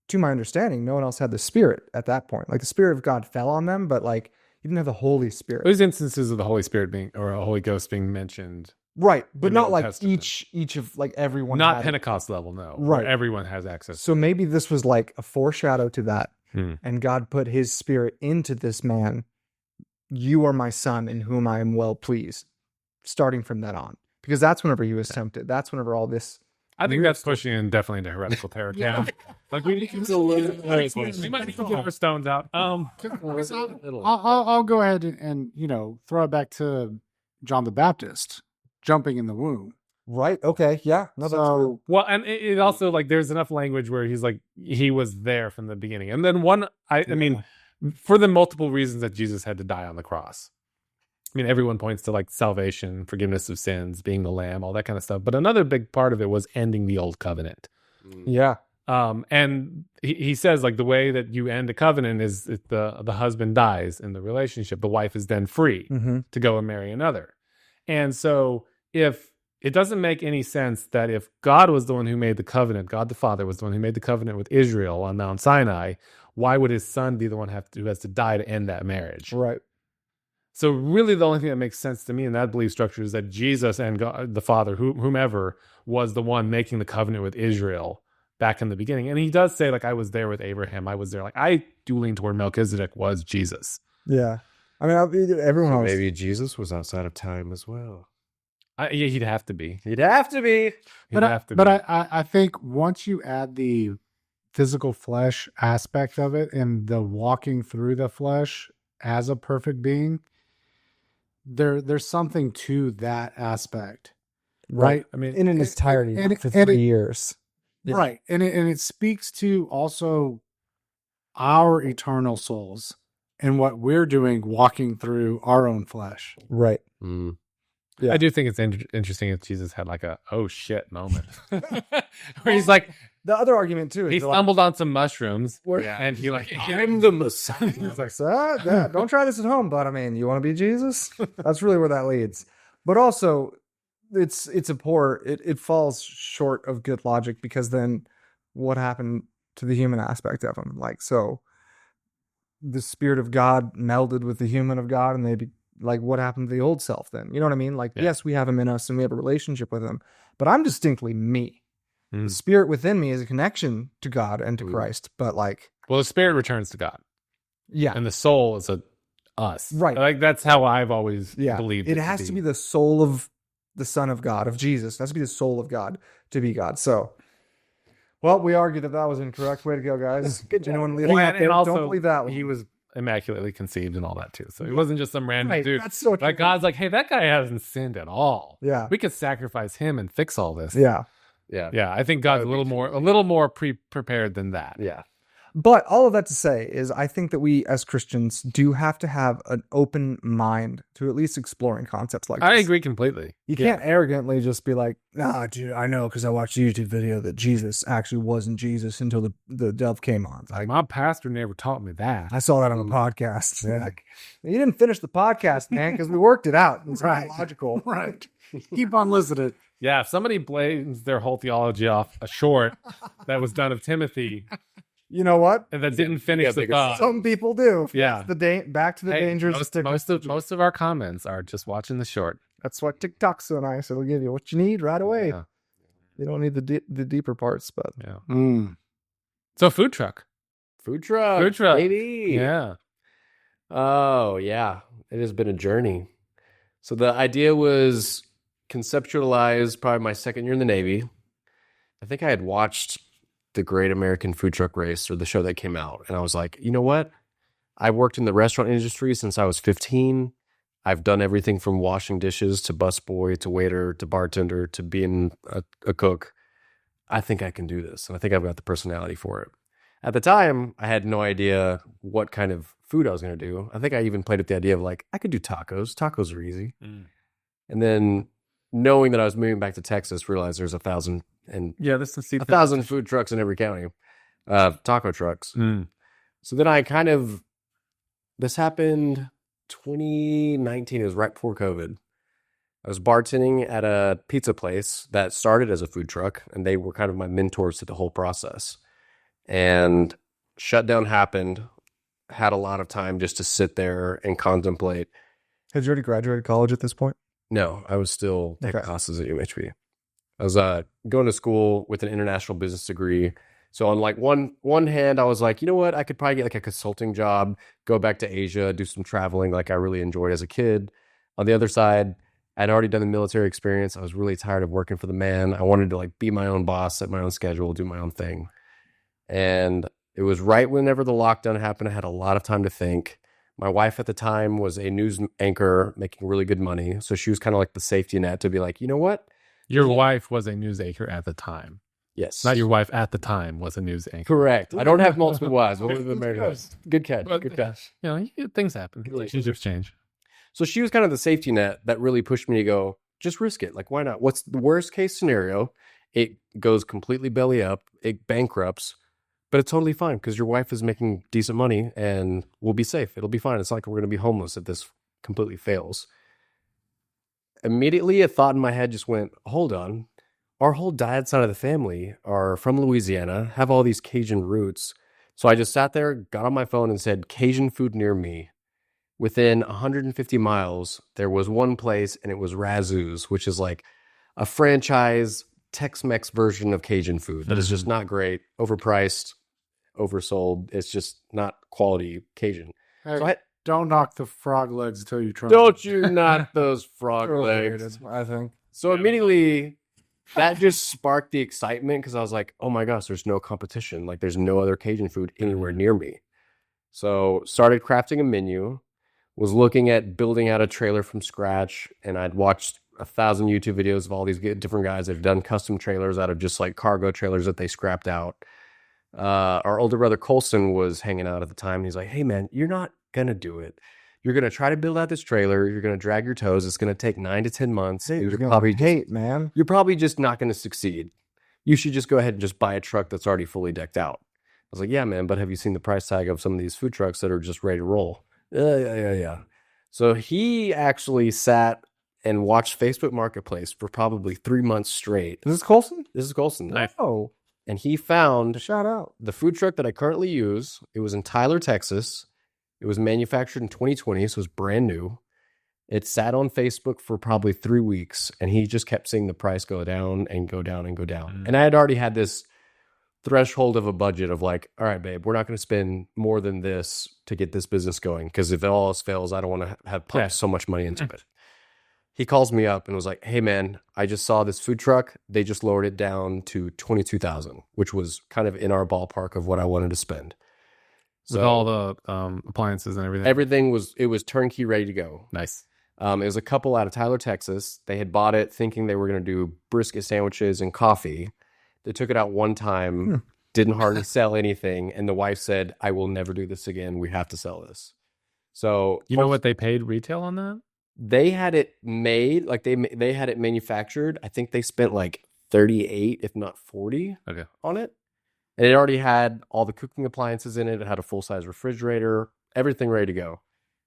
to my understanding, no one else had the Spirit at that point. Like the Spirit of God fell on them, but like you didn't have the Holy Spirit. There's instances of the Holy Spirit being, or a Holy Ghost being mentioned. Right. But in the not Old like Testament. each of like everyone. Not had it. Pentecost level, no. Right. Where everyone has access. So maybe this was like a foreshadow to that. Hmm. And God put his Spirit into this man. You are my son in whom I am well pleased. Starting from that on. Because that's whenever he was tempted. That's whenever all this. I think that's pushing in definitely into heretical territory. Like we need to we might need to get our stones out. I'll go ahead and throw it back to John the Baptist jumping in the womb. Right. Okay. Yeah. No, that's So Well, and it also like there's enough language where he's like he was there from the beginning, and then I mean, for the multiple reasons that Jesus had to die on the cross. I mean, everyone points to like salvation, forgiveness of sins, being the lamb, all that kind of stuff. But another big part of it was ending the old covenant. yeah. And he says like the way that you end a covenant is if the husband dies in the relationship, the wife is then free Mm-hmm. to go and marry another. And so if it doesn't make any sense that if God was the one who made the covenant, God the Father was the one who made the covenant with Israel on Mount Sinai, why would his son be the one who has to die to end that marriage? Right. So really the only thing that makes sense to me in that belief structure is that Jesus and God, the Father, whomever, was the one making the covenant with Israel back in the beginning. And he does say, like, I was there with Abraham. I was there. Like, I do lean toward Melchizedek was Jesus. Yeah. I mean, everyone So else. maybe Jesus was outside of time as well. Yeah, he'd have to be. He'd have to be. I think once you add the physical flesh aspect of it and the walking through the flesh as a perfect being, there's something to that aspect, right? I mean, in an entirety and- for and 3 it- years. Yeah. Right. And it speaks to also our eternal souls and what we're doing walking through our own flesh. Right. Mm. Yeah. I do think it's interesting if Jesus had like a oh shit moment where he's like The other argument too is he they're like, stumbled on some mushrooms and he like I'm the Messiah. it's like, so, don't try this at home, but I mean, you want to be Jesus? That's really where that leads. But also, it's a poor. It falls short of good logic because then what happened to the human aspect of him? Like, so the Spirit of God melded with the human of God, and like, what happened to the old self then? You know what I mean? Like, yes, we have him in us and we have a relationship with him, but I'm distinctly me. The Spirit within me is a connection to God and to Christ, but like, well, the spirit returns to God yeah, and the soul is us. Right. Like that's how I've always yeah, believed it has to be the soul of the Son of God, of Jesus. It has to be the soul of God to be God. So, well, we argued that was incorrect. Way to go, guys. Good job. Anyone listening out there, don't believe that one. he was immaculately conceived and all that too. So he wasn't just some random Right, dude. that's so Like true. God's like, hey, that guy hasn't sinned at all. Yeah. We could sacrifice him and fix all this. Yeah. Yeah. Yeah, I think God's a little more prepared than that. Yeah. But all of that to say is I think that we as Christians do have to have an open mind to at least exploring concepts like this. I agree completely. You can't arrogantly just be like, nah, dude, I know because I watched a YouTube video that Jesus actually wasn't Jesus until the dove came on. It's like, My pastor never taught me that. I saw that on the podcast. Like, you didn't finish the podcast, man, because we worked it out. It's Right. logical. Right. Keep on listening. Yeah, if somebody blames their whole theology off a short that was done of Timothy You know what? and that didn't finish the thought. Some people do. Yeah. Back to the Hey, dangers. most of our comments are just watching the short. That's what TikTok's so nice. It'll give you what you need right away. Yeah. You don't need the deeper parts, but Yeah. Mm. So food truck. Food truck. Food truck. Baby. Yeah. Oh, yeah. It has been a journey. So the idea was conceptualized probably my second year in the Navy. I think I had watched the Great American Food Truck Race or the show that came out. And I was like, you know what? I worked in the restaurant industry since I was 15. I've done everything from washing dishes to busboy to waiter to bartender to being a cook. I think I can do this. And I think I've got the personality for it. At the time, I had no idea what kind of food I was going to do. I think I even played with the idea of like, I could do tacos. Tacos are easy. And then knowing that I was moving back to Texas, realized there's 1,000 food trucks in every county, taco trucks. So then this happened 2019, it was right before COVID. I was bartending at a pizza place that started as a food truck, and they were kind of my mentors to the whole process. And shutdown happened, had a lot of time just to sit there and contemplate. Had you already graduated college at this point? No, I was still taking Okay. classes at UHB. I was going to school with an international business degree. So on like one hand, I was like, you know what? I could probably get like a consulting job, go back to Asia, do some traveling like I really enjoyed as a kid. On the other side, I'd already done the military experience. I was really tired of working for the man. I wanted to like be my own boss, set my own schedule, do my own thing. And it was right whenever the lockdown happened. I had a lot of time to think. My wife at the time was a news anchor making really good money. So she was kind of like the safety net to be like, you know what? Your wife was a news anchor at the time. Yes. Not your wife at the time was a news anchor. Correct. I don't have multiple wives. Good catch. But, Good catch. Things happen. Relationships change. So she was kind of the safety net that really pushed me to go, just risk it. Like, why not? What's the worst case scenario? It goes completely belly up. It bankrupts, but it's totally fine because your wife is making decent money and we'll be safe. It'll be fine. It's not like we're going to be homeless if this completely fails. Immediately, a thought in my head just went, hold on. Our whole dad side of the family are from Louisiana, have all these Cajun roots. So I just sat there, got on my phone and said, Cajun food near me. Within 150 miles, there was one place, and it was Razoo's, which is like a franchise Tex-Mex version of Cajun food that is just not great, overpriced, oversold. It's just not quality Cajun. Hey, So don't knock the frog legs until you try. don't you knock those frog They're legs. overrated, I think. So immediately, that just sparked the excitement because I was like, oh my gosh, there's no competition. Like, there's no other Cajun food anywhere near me. So started crafting a menu, was looking at building out a trailer from scratch, and I'd watched 1,000 YouTube videos of all these different guys that have done custom trailers out of just like cargo trailers that they scrapped out. Our older brother Colson was hanging out at the time, and he's like, hey man, you're not going to do it. You're going to try to build out this trailer. You're going to drag your toes. It's going to take 9 to 10 months. Hey, You're probably man. you're probably just not going to succeed. You should just go ahead and just buy a truck that's already fully decked out. I was like, yeah, man, but have you seen the price tag of some of these food trucks that are just ready to roll? Yeah. So he actually sat and watched Facebook Marketplace for probably 3 months straight. Is this Colson? This is Colson. Nice. Oh, And he found shout out. the food truck that I currently use. It was in Tyler, Texas. It was manufactured in 2020, so it was brand new. It sat on Facebook for probably 3 weeks, and he just kept seeing the price go down and go down and go down. And I had already had this threshold of a budget of like, all right, babe, we're not going to spend more than this to get this business going, because if all else fails, I don't want to have pumped so much money into it. He calls me up and was like, hey, man, I just saw this food truck. They just lowered it down to $22,000, which was kind of in our ballpark of what I wanted to spend. With all the appliances and everything. Everything was turnkey, ready to go. Nice. It was a couple out of Tyler, Texas. They had bought it thinking they were going to do brisket sandwiches and coffee. They took it out one time, didn't hardly sell anything. And the wife said, I will never do this again. We have to sell this. So You know what they paid retail on that? they had it made, like they had it manufactured. I think they spent like 38, if not 40 on it. And it already had all the cooking appliances in it. It had a full-size refrigerator, everything ready to go.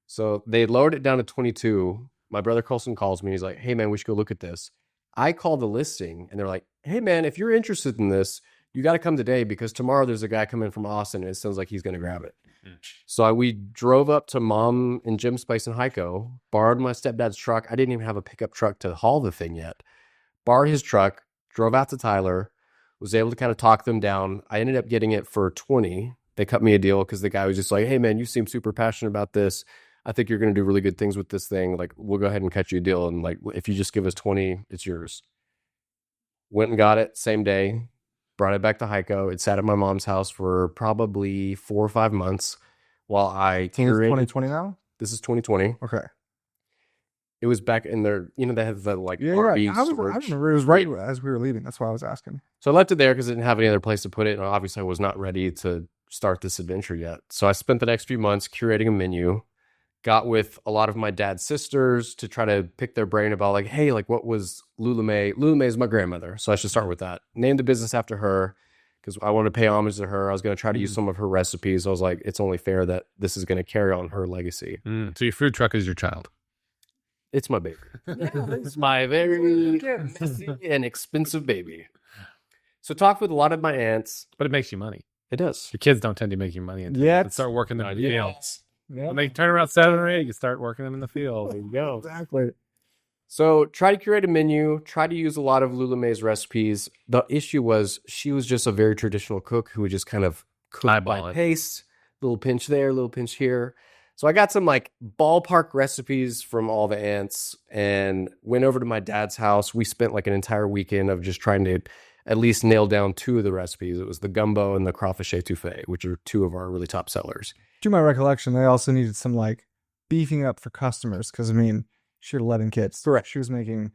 So they lowered it down to 22. My brother Colson calls me. He's like, hey, man, we should go look at this. I call the listing, and they're like, hey, man, if you're interested in this, you got to come today because tomorrow there's a guy coming from Austin, and it sounds like he's going to grab it. So we drove up to Mom and Jim's place in Hyco, borrowed my stepdad's truck. I didn't even have a pickup truck to haul the thing yet. Borrowed his truck, drove out to Tyler, was able to kind of talk them down. I ended up getting it for 20. They cut me a deal because the guy was just like, hey, man, you seem super passionate about this. I think you're going to do really good things with this thing. Like, we'll go ahead and cut you a deal. And like, if you just give us 20, it's yours. Went and got it same day. Brought it back to Hyco. It sat at my mom's house for probably 4 or 5 months while I Think it's curated. 2020 now? This is 2020. Okay. It was back in their, they have the like Yeah, you're right. RV I storage. remember it was right as we were leaving. That's why I was asking. So I left it there because I didn't have any other place to put it. And obviously I was not ready to start this adventure yet. So I spent the next few months curating a menu, got with a lot of my dad's sisters to try to pick their brain about like, hey, like what was Lula May? Lula May is my grandmother. So I should start with that. Named the business after her because I wanted to pay homage to her. I was going to try to use some of her recipes. I was like, it's only fair that this is going to carry on her legacy. So your food truck is your child. It's my baby. It's my very messy and expensive baby. So talked with a lot of my aunts. But it makes you money. It does. Your kids don't tend to make you money until Yet. you start working them in the fields. Yeah, When they turn around 7 or 8, you start working them in the field. There you go. exactly. So try to curate a menu, try to use a lot of Lula Mae's recipes. The issue was she was just a very traditional cook who would just kind of cook by Eyeball it. pace, little pinch there, little pinch here. So I got some like ballpark recipes from all the aunts and went over to my dad's house. We spent like an entire weekend of just trying to at least nail down 2 of the recipes. It was the gumbo and the crawfish étouffée, which are 2 of our really top sellers. To my recollection, they also needed some like beefing up for customers because I mean, she let in kids. Correct. She was making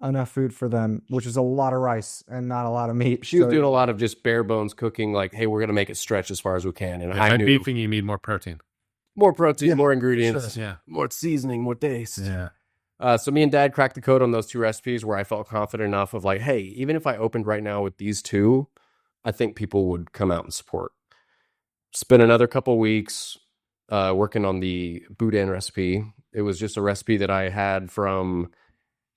enough food for them, which is a lot of rice and not a lot of meat. She was So- doing a lot of just bare bones cooking, like, hey, we're going to make it stretch as far as we can. And I By knew beefing, you need more protein. more protein, more ingredients, Yeah. more seasoning, more taste. Yeah. So me and Dad cracked the code on those 2 recipes where I felt confident enough of like, hey, even if I opened right now with these 2, I think people would come out and support. Spent another couple weeks working on the boudin recipe. It was just a recipe that I had from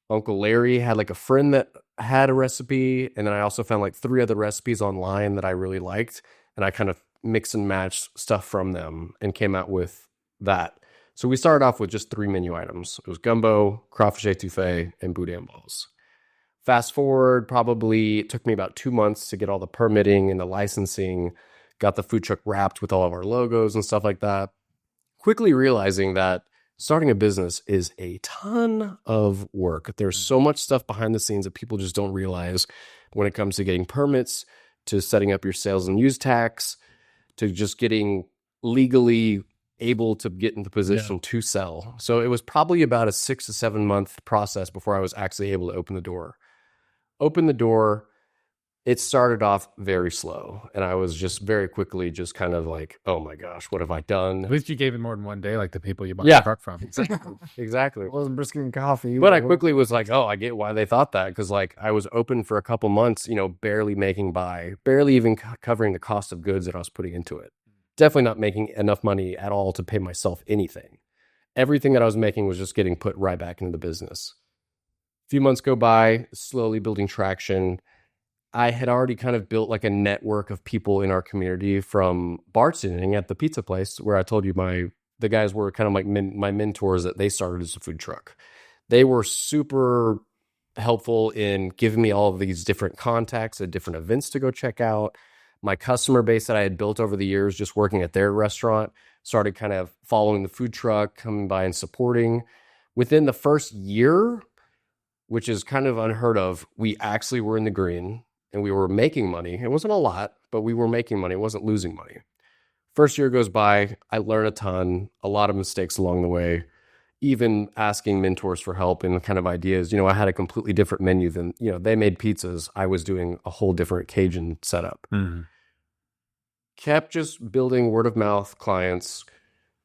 Uncle Larry. Had like a friend that had a recipe, and then I also found like 3 other recipes online that I really liked, and I kind of mix and match stuff from them and came out with that. So we started off with just 3 menu items. It was gumbo, crawfish étouffée, and boudin balls. Fast forward, probably it took me about 2 months to get all the permitting and the licensing, got the food truck wrapped with all of our logos and stuff like that. Quickly realizing that starting a business is a ton of work. There's so much stuff behind the scenes that people just don't realize when it comes to getting permits, to setting up your sales and use tax, to just getting legally able to get into position to sell. So it was probably about a 6 to 7 month process before I was actually able to open the door. It started off very slow, and I was just very quickly just kind of like, oh my gosh, what have I done? At least you gave it more than one day, like the people you bought Yeah. the truck from. Exactly. It wasn't brisket and coffee. But I quickly was like, oh, I get why they thought that. Because like I was open for a couple months, barely making by, barely even covering the cost of goods that I was putting into it. Definitely not making enough money at all to pay myself anything. Everything that I was making was just getting put right back into the business. A few months go by, slowly building traction. I had already kind of built like a network of people in our community from bartending at the pizza place where I told you the guys were kind of like my mentors that they started as a food truck. They were super helpful in giving me all of these different contacts at different events to go check out. My customer base that I had built over the years just working at their restaurant started kind of following the food truck, coming by and supporting. Within the first year, which is kind of unheard of, we actually were in the green. And we were making money. It wasn't a lot, but we were making money. It wasn't losing money. First year goes by. I learn a ton, a lot of mistakes along the way, even asking mentors for help and kind of ideas. I had a completely different menu than, they made pizzas. I was doing a whole different Cajun setup. Mm-hmm. Kept just building word of mouth clients,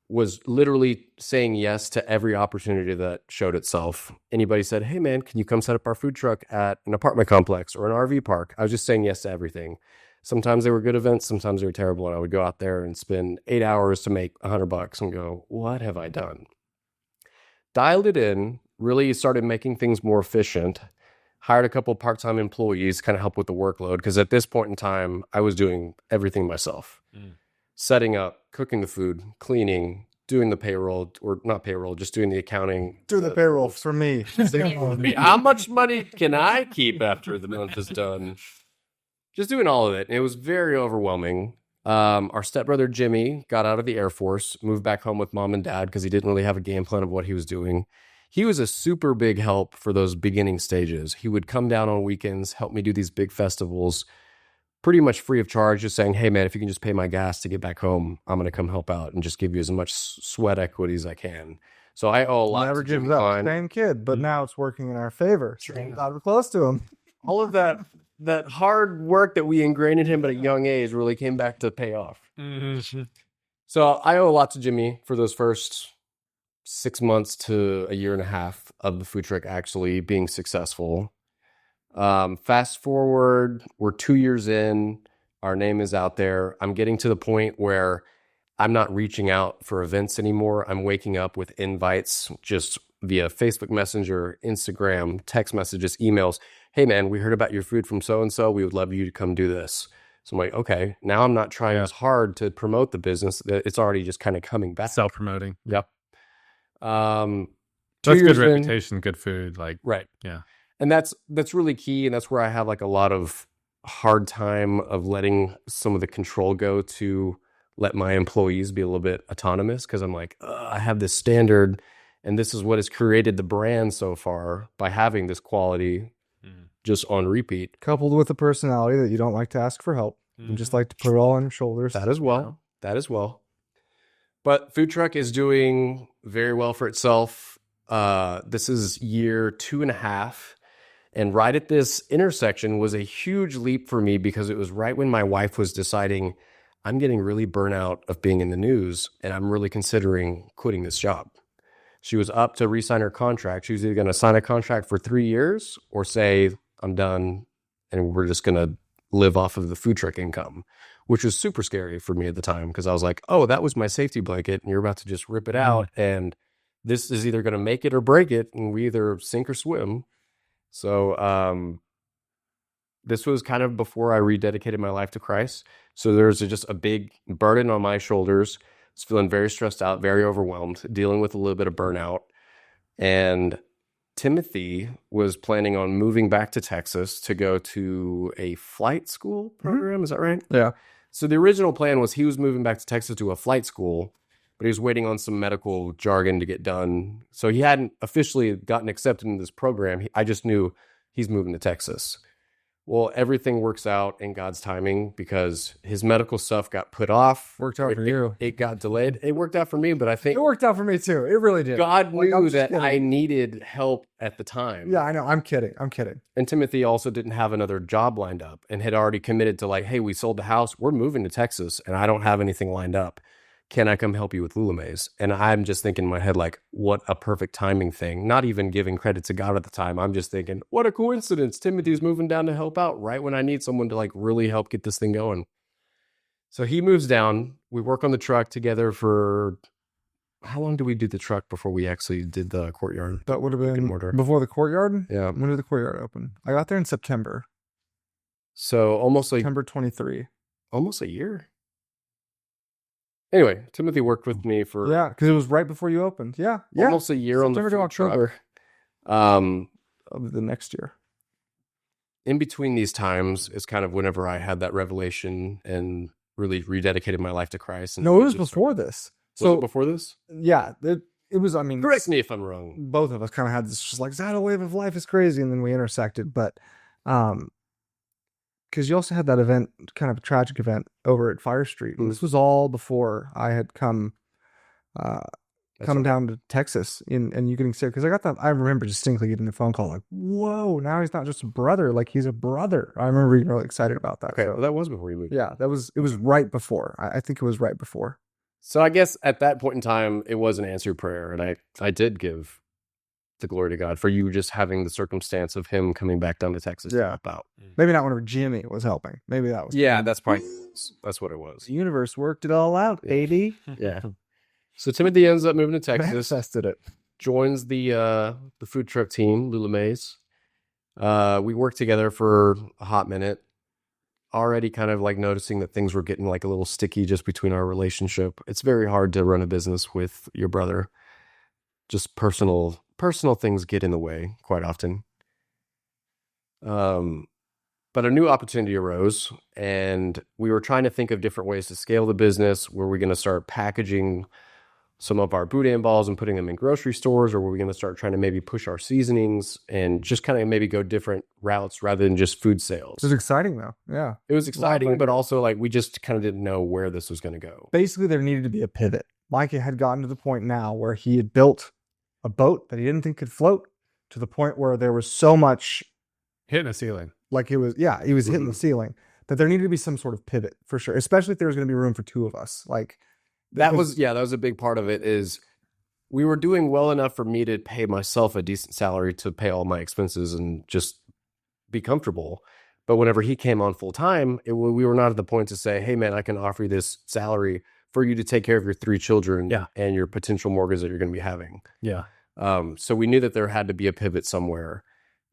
was literally saying yes to every opportunity that showed itself. Anybody said, hey man, can you come set up our food truck at an apartment complex or an RV park? I was just saying yes to everything. Sometimes they were good events, sometimes they were terrible. And I would go out there and spend 8 hours to make $100 and go, what have I done? Dialed it in, really started making things more efficient, hired a couple part-time employees, kind of help with the workload. Because at this point in time, I was doing everything myself. Setting up, cooking the food, cleaning, doing the payroll, or not payroll, just doing the accounting. Do the payroll for me. How much money can I keep after the month is done? Just doing all of it. And it was very overwhelming. Our stepbrother, Jimmy, got out of the Air Force, moved back home with mom and dad because he didn't really have a game plan of what he was doing. He was a super big help for those beginning stages. He would come down on weekends, help me do these big festivals, pretty much free of charge, just saying, hey man, if you can just pay my gas to get back home, I'm going to come help out and just give you as much sweat equity as I can. So I owe a lot Never to Jim gives up. Klein. Same kid, but now it's working in our favor. Glad we're close to him. All of that hard work that we ingrained in him at a young age really came back to pay off. Mm-hmm. So I owe a lot to Jimmy for those first 6 months to a year and a half of the food truck actually being successful. Fast forward, we're 2 years in, our name is out there. I'm getting to the point where I'm not reaching out for events anymore. I'm waking up with invites just via Facebook Messenger, Instagram, text messages, emails. Hey man, we heard about your food from so-and-so. We would love you to come do this. So I'm like, okay, now I'm not trying as hard to promote the business. It's already just kind of coming back. Self-promoting. Yep. 2 That's years good in, reputation, good food. Like, right. yeah. And that's really key. And that's where I have like a lot of hard time of letting some of the control go to let my employees be a little bit autonomous. Cause I'm like, I have this standard and this is what has created the brand so far by having this quality just on repeat. Coupled with a personality that you don't like to ask for help. You just like to put it all on your shoulders. That as well. That as well. But food truck is doing very well for itself. This is year 2.5. And right at this intersection was a huge leap for me because it was right when my wife was deciding I'm getting really burnt out of being in the news and I'm really considering quitting this job. She was up to re-sign her contract. She was either going to sign a contract for 3 years or say, I'm done and we're just going to live off of the food truck income, which was super scary for me at the time because I was like, oh, that was my safety blanket and you're about to just rip it out. And this is either going to make it or break it. And we either sink or swim. So this was kind of before I rededicated my life to Christ. So there's just a big burden on my shoulders. I was feeling very stressed out, very overwhelmed, dealing with a little bit of burnout. And Timothy was planning on moving back to Texas to go to a flight school program. Is that right? Yeah. So the original plan was he was moving back to Texas to a flight school, but he was waiting on some medical jargon to get done. So he hadn't officially gotten accepted into this program. I just knew he's moving to Texas. Well, everything works out in God's timing because his medical stuff got put off. Worked out for you. It got delayed. It worked out for me, but I think It worked out for me too. It really did. God Like, I'm knew just that kidding. I needed help at the time. Yeah, I know. I'm kidding. And Timothy also didn't have another job lined up and had already committed to like, hey, we sold the house. We're moving to Texas and I don't have anything lined up. Can I come help you with Lulamaze? And I'm just thinking in my head, like, what a perfect timing thing. Not even giving credit to God at the time. I'm just thinking, what a coincidence. Timothy's moving down to help out right when I need someone to like really help get this thing going. So he moves down. We work on the truck together for, how long did we do the truck before we actually did the courtyard? That would have been Mortar. before the courtyard. Yeah. When did the courtyard open? I got there in September. So almost like, September 23. almost a year. Anyway, Timothy worked with me for Yeah, because it was right before you opened. Yeah. Yeah. almost a year on the September to food truck. October Um, of the next year. in between these times is kind of whenever I had that revelation and really rededicated my life to Christ. And No, it was just before started- this. Was So it before this? yeah, it was. I mean, Correct me if I'm wrong. both of us kind of had this just like tidal wave of life is crazy, and then we intersected. But because you also had that event, kind of a tragic event over at Fire Street. And this was all before I had come down to Texas and you getting sick. Because I got that. I remember distinctly getting the phone call like, "Whoa! Now he's not just a brother; like he's a brother." I remember being really excited about that. Okay, So, well, that was before you moved. yeah, it was right before. I think it was right before. So I guess at that point in time, it was an answered prayer, and I did give the glory to God for you just having the circumstance of him coming back down to Texas to Yeah. help out. Maybe not whenever Jimmy was helping. Maybe that was. Yeah, that's probably that's what it was. The universe worked it all out, baby. Yeah. So Timothy ends up moving to Texas. Manifested it. Joins the food truck team, Lulamaze. We worked together for a hot minute. Already kind of like noticing that things were getting like a little sticky just between our relationship. It's very hard to run a business with your brother. Just personal things get in the way quite often. But a new opportunity arose and we were trying to think of different ways to scale the business. Were we going to start packaging some of our boudin balls and putting them in grocery stores, or were we going to start trying to maybe push our seasonings and just kind of maybe go different routes rather than just food sales? It was exciting though. Yeah. It was exciting, fun. but also like we just kind of didn't know where this was going to go. Basically, there needed to be a pivot. Micah had gotten to the point now where he had built a boat that he didn't think could float, to the point where there was so much, Hitting a ceiling. like he was hitting the ceiling, that there needed to be some sort of pivot for sure, especially if there was going to be room for two of us. Like That was a big part of it. Is we were doing well enough for me to pay myself a decent salary to pay all my expenses and just be comfortable. But whenever he came on full time, we were not at the point to say, hey man, I can offer you this salary for you to take care of your 3 children Yeah. and your potential mortgage that you're going to be having. Yeah. So we knew that there had to be a pivot somewhere.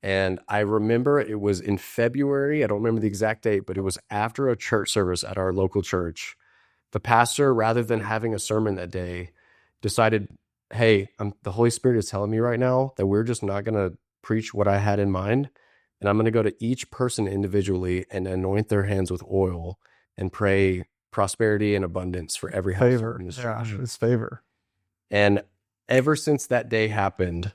And I remember it was in February. I don't remember the exact date, but it was after a church service at our local church. The pastor, rather than having a sermon that day, decided, hey, the Holy Spirit is telling me right now that we're just not going to preach what I had in mind. And I'm going to go to each person individually and anoint their hands with oil and pray prosperity and abundance for every household in this church. Yeah, his favor. And ever since that day happened,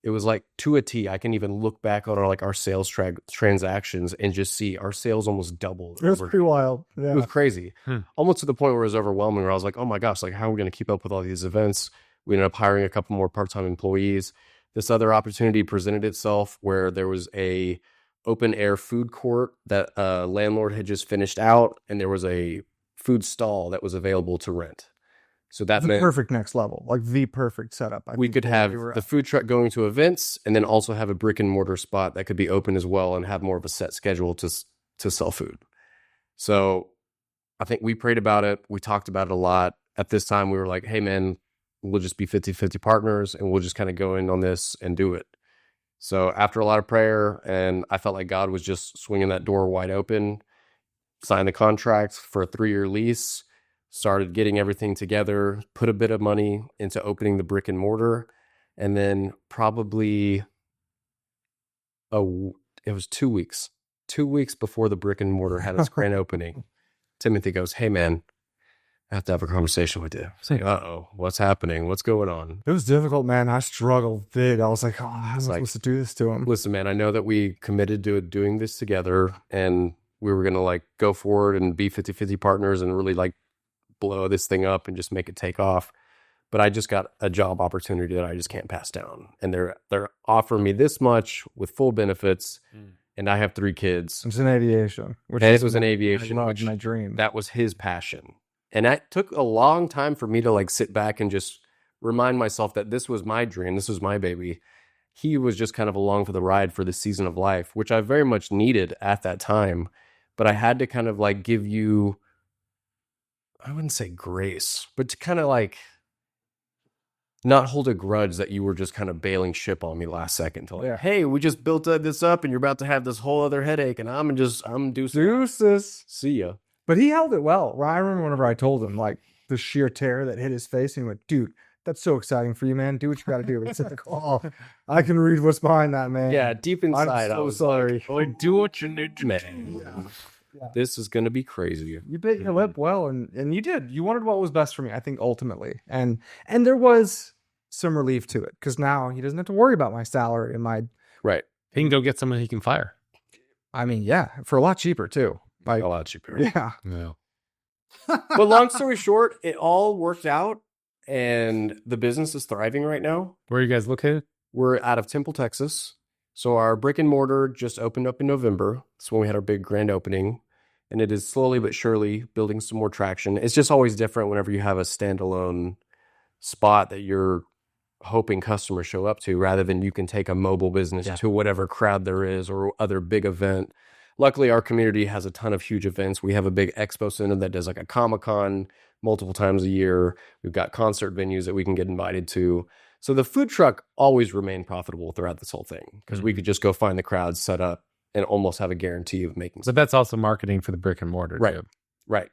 it was like to a T. I can even look back on our sales transactions and just see our sales almost doubled. It was pretty wild. Yeah. It was crazy. Almost to the point where it was overwhelming, where I was like, oh my gosh, like how are we going to keep up with all these events? We ended up hiring a couple more part-time employees. This other opportunity presented itself where there was a open air food court that a landlord had just finished out, and there was a food stall that was available to rent. So that meant perfect next level, like the perfect setup. We could have the food truck going to events and then also have a brick and mortar spot that could be open as well and have more of a set schedule to sell food. So I think we prayed about it. We talked about it a lot. At this time, we were like, hey, man, we'll just be 50-50 partners and we'll just kind of go in on this and do it. So after a lot of prayer, and I felt like God was just swinging that door wide open, signed the contract for a 3-year lease, started getting everything together, put a bit of money into opening the brick and mortar. And then probably, it was 2 weeks. 2 weeks before the brick and mortar had its grand opening, Timothy goes, hey, man, I have to have a conversation with you. I was like, uh-oh, what's happening? What's going on? It was difficult, man. I struggled big. I was like, oh, how am I supposed to do this to him? Listen, man, I know that we committed to doing this together, and we were going to like go forward and be 50-50 partners and really like blow this thing up and just make it take off. But I just got a job opportunity that I just can't pass down. And they're offering me this much with full benefits. And I have 3 kids. It's in aviation. It was in aviation. Which my dream. That was his passion. And that took a long time for me to like sit back and just remind myself that this was my dream. This was my baby. He was just kind of along for the ride for this season of life, which I very much needed at that time. But I had to kind of like give you, I wouldn't say grace, but to kind of like not hold a grudge that you were just kind of bailing ship on me last second. To like, hey, we just built this up and you're about to have this whole other headache and I'm deuces. See ya. But he held it well. I remember whenever I told him like the sheer terror that hit his face, and he went, dude, that's so exciting for you, man. Do what you got to do. It's like, oh, I can read what's behind that, man. Yeah, deep inside, I'm so sorry. Like, do what you need to, man. Yeah. This is going to be crazy. You bit your lip well, and you did. You wanted what was best for me, I think, ultimately. And there was some relief to it, because now he doesn't have to worry about my salary and my... Right. He can go get someone he can fire. I mean, yeah, for a lot cheaper, too. Like, a lot cheaper. Yeah. But long story short, it all worked out, and the business is thriving right now. Where are you guys located? We're out of Temple, Texas. So our brick and mortar just opened up in November. That's when we had our big grand opening. And it is slowly but surely building some more traction. It's just always different whenever you have a standalone spot that you're hoping customers show up to, rather than you can take a mobile business to whatever crowd there is or other big event. Luckily, our community has a ton of huge events. We have a big expo center that does like a Comic-Con multiple times a year. We've got concert venues that we can get invited to. So the food truck always remained profitable throughout this whole thing, because we could just go find the crowd, set up, and almost have a guarantee of making. But that's also marketing for the brick and mortar, right? Too. Right.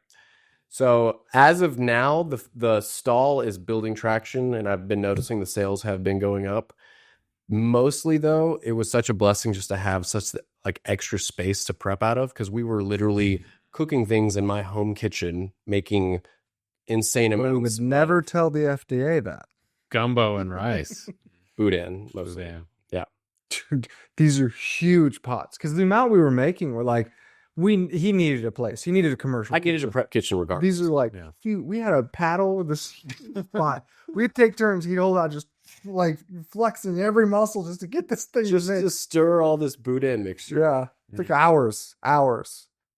So as of now, the stall is building traction, and I've been noticing the sales have been going up. Mostly, though, it was such a blessing just to have such like extra space to prep out of, because we were literally cooking things in my home kitchen, making insane amounts. We would never tell the FDA that. Gumbo and rice. Boudin, mostly. Yeah. Dude, these are huge pots, because the amount we were making were like, he needed a place. He needed a commercial. I needed a prep kitchen regardless. These are like, we had a paddle with this pot. We'd take turns. He'd hold out, just like flexing every muscle just to get this thing. Just to stir all this Boudin mixture. Yeah. It took hours.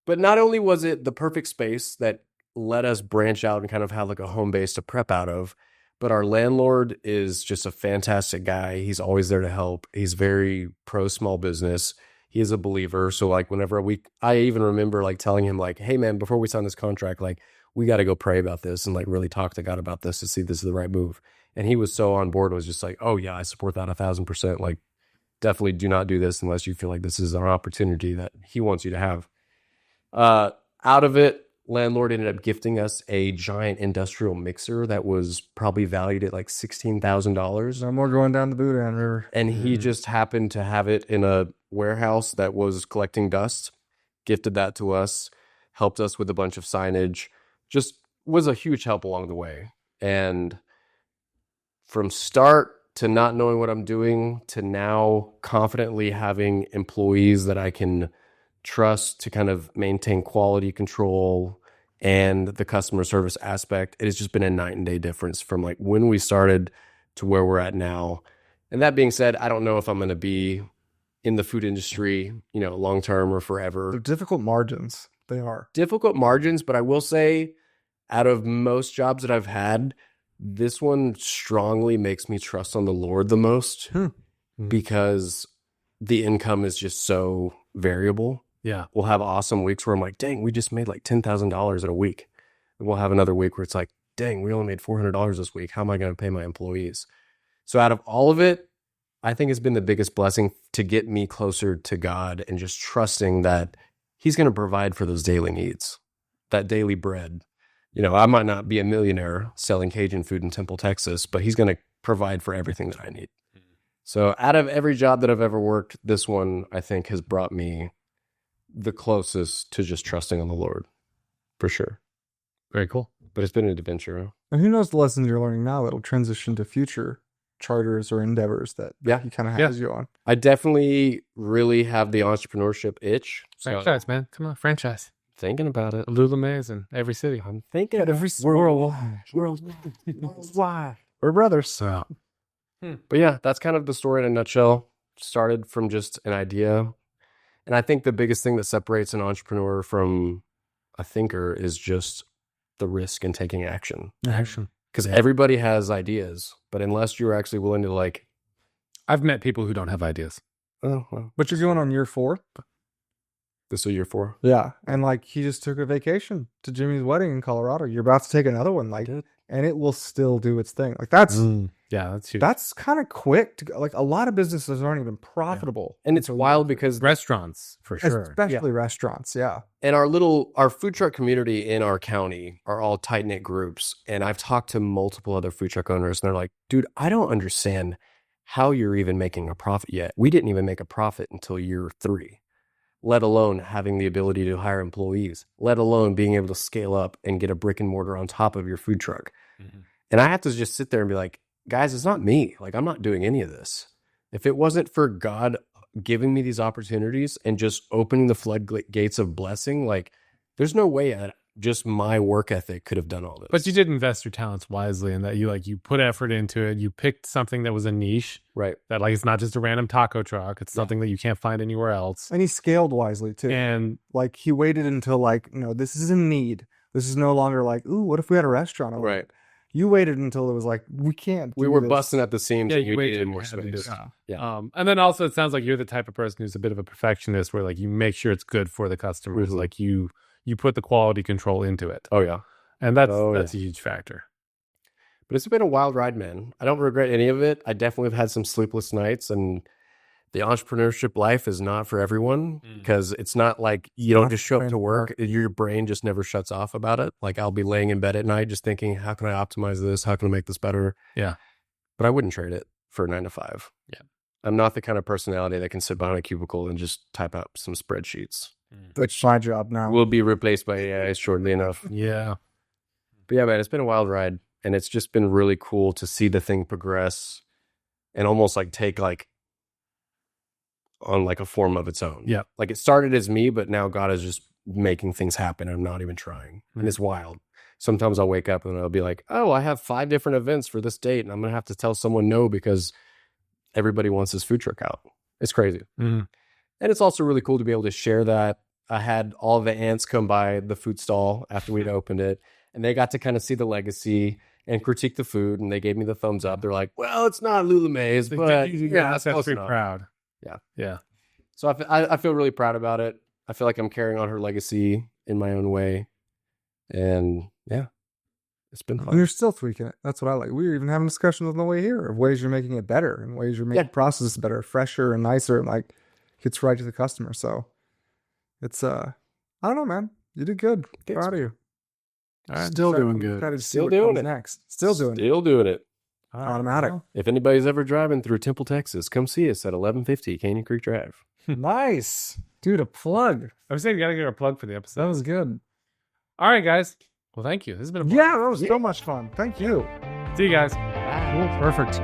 But not only was it the perfect space that let us branch out and kind of have like a home base to prep out of, but our landlord is just a fantastic guy. He's always there to help. He's very pro small business. He is a believer. So like whenever I even remember like telling him like, hey man, before we sign this contract, like we got to go pray about this and like really talk to God about this to see if this is the right move. And he was so on board, was just like, oh yeah, I support that 1,000%. Like, definitely do not do this unless you feel like this is an opportunity that he wants you to have. Out of it, landlord ended up gifting us a giant industrial mixer that was probably valued at like $16,000. No more going down the Boudin River. And he just happened to have it in a warehouse that was collecting dust, gifted that to us, helped us with a bunch of signage, just was a huge help along the way. And from start to not knowing what I'm doing to now confidently having employees that I can trust to kind of maintain quality control and the customer service aspect, it has just been a night and day difference from like when we started to where we're at now. And that being said, I don't know if I'm going to be in the food industry, long term or forever. They're difficult margins. They are. Difficult margins, but I will say out of most jobs that I've had, this one strongly makes me trust on the Lord the most because the income is just so variable. Yeah. We'll have awesome weeks where I'm like, dang, we just made like $10,000 in a week. And we'll have another week where it's like, dang, we only made $400 this week. How am I going to pay my employees? So out of all of it, I think it's been the biggest blessing to get me closer to God and just trusting that he's going to provide for those daily needs, that daily bread. I might not be a millionaire selling Cajun food in Temple, Texas, but he's going to provide for everything that I need. So out of every job that I've ever worked, this one, I think, has brought me the closest to just trusting on the Lord, for sure. Very cool. But it's been an adventure. And who knows the lessons you're learning now that'll transition to future charters or endeavors that he kind of has you on. I definitely really have the entrepreneurship itch. Franchise, man. Come on, franchise. Thinking about it. Lululemons in every city. I'm thinking Every worldwide. We're brothers. So, But yeah, that's kind of the story in a nutshell. Started from just an idea. And I think the biggest thing that separates an entrepreneur from a thinker is just the risk in taking action. Because everybody has ideas, but unless you're actually willing to like... I've met people who don't have ideas. Oh, well. But you're going on year 4? This is year 4? Yeah. And like he just took a vacation to Jimmy's wedding in Colorado. You're about to take another one, like, and it will still do its thing. Like that's that's huge. That's kind of quick to go. Like a lot of businesses aren't even profitable. And it's wild because restaurants, for sure. Especially restaurants, yeah. And our food truck community in our county are all tight-knit groups. And I've talked to multiple other food truck owners and they're like, dude, I don't understand how you're even making a profit yet. We didn't even make a profit until year 3. Let alone having the ability to hire employees, let alone being able to scale up and get a brick and mortar on top of your food truck. And I have to just sit there and be like, guys, it's not me. Like, I'm not doing any of this. If it wasn't for God giving me these opportunities and just opening the floodgates of blessing, like, there's no way just my work ethic could have done all this. But you did invest your talents wisely in that you put effort into it. You picked something that was a niche. Right. That like it's not just a random taco truck. It's something that you can't find anywhere else. And he scaled wisely too. And like he waited until like, no, this is in need. This is no longer like, ooh, what if we had a restaurant over right. it? You waited until it was like, we can't. We were busting at the seams. Yeah, and you needed waited more space. Yeah. And then also it sounds like you're the type of person who's a bit of a perfectionist where like you make sure it's good for the customers. Like you put the quality control into it. Oh yeah. And that's a huge factor. But it's been a wild ride, man. I don't regret any of it. I definitely have had some sleepless nights, and the entrepreneurship life is not for everyone because it's not like you don't just show up to work. Your brain just never shuts off about it. Like I'll be laying in bed at night just thinking, how can I optimize this? How can I make this better? Yeah. But I wouldn't trade it for a 9 to 5. Yeah. I'm not the kind of personality that can sit behind a cubicle and just type out some spreadsheets. That's my job now. We'll be replaced by AI shortly enough. Yeah. But yeah, man, it's been a wild ride. And it's just been really cool to see the thing progress and almost like take like on like a form of its own. Yeah. Like it started as me, but now God is just making things happen. I'm not even trying. And it's wild. Sometimes I'll wake up and I'll be like, oh, I have 5 different events for this date. And I'm going to have to tell someone no because everybody wants this food truck out. It's crazy. And it's also really cool to be able to share that. I had all the aunts come by the food stall after we'd opened it, and they got to kind of see the legacy and critique the food, and they gave me the thumbs up. They're like, well, it's not Lululemons, but yeah, that's close pretty enough. proud. Yeah. Yeah. So I feel really proud about it. I feel like I'm carrying on her legacy in my own way. And yeah, It's been And fun. you're still tweaking it. That's what I like. We were even having discussions on the way here of ways you're making it better and ways you're making processes better, fresher and nicer, and like gets right to the customer. So it's I don't know, man. You did good. Proud of you. All right, Still doing I'm good. excited to see Still what doing comes it. next. Still doing it. Still doing it. All right, automatic. well, If anybody's ever driving through Temple, Texas, come see us at 1150 Canyon Creek Drive. Nice. Dude, a plug. I was saying you gotta get a plug for the episode. That was good. All right, guys. Well, thank you. This has been a Yeah, that was so much fun. Thank you. See you guys. Perfect.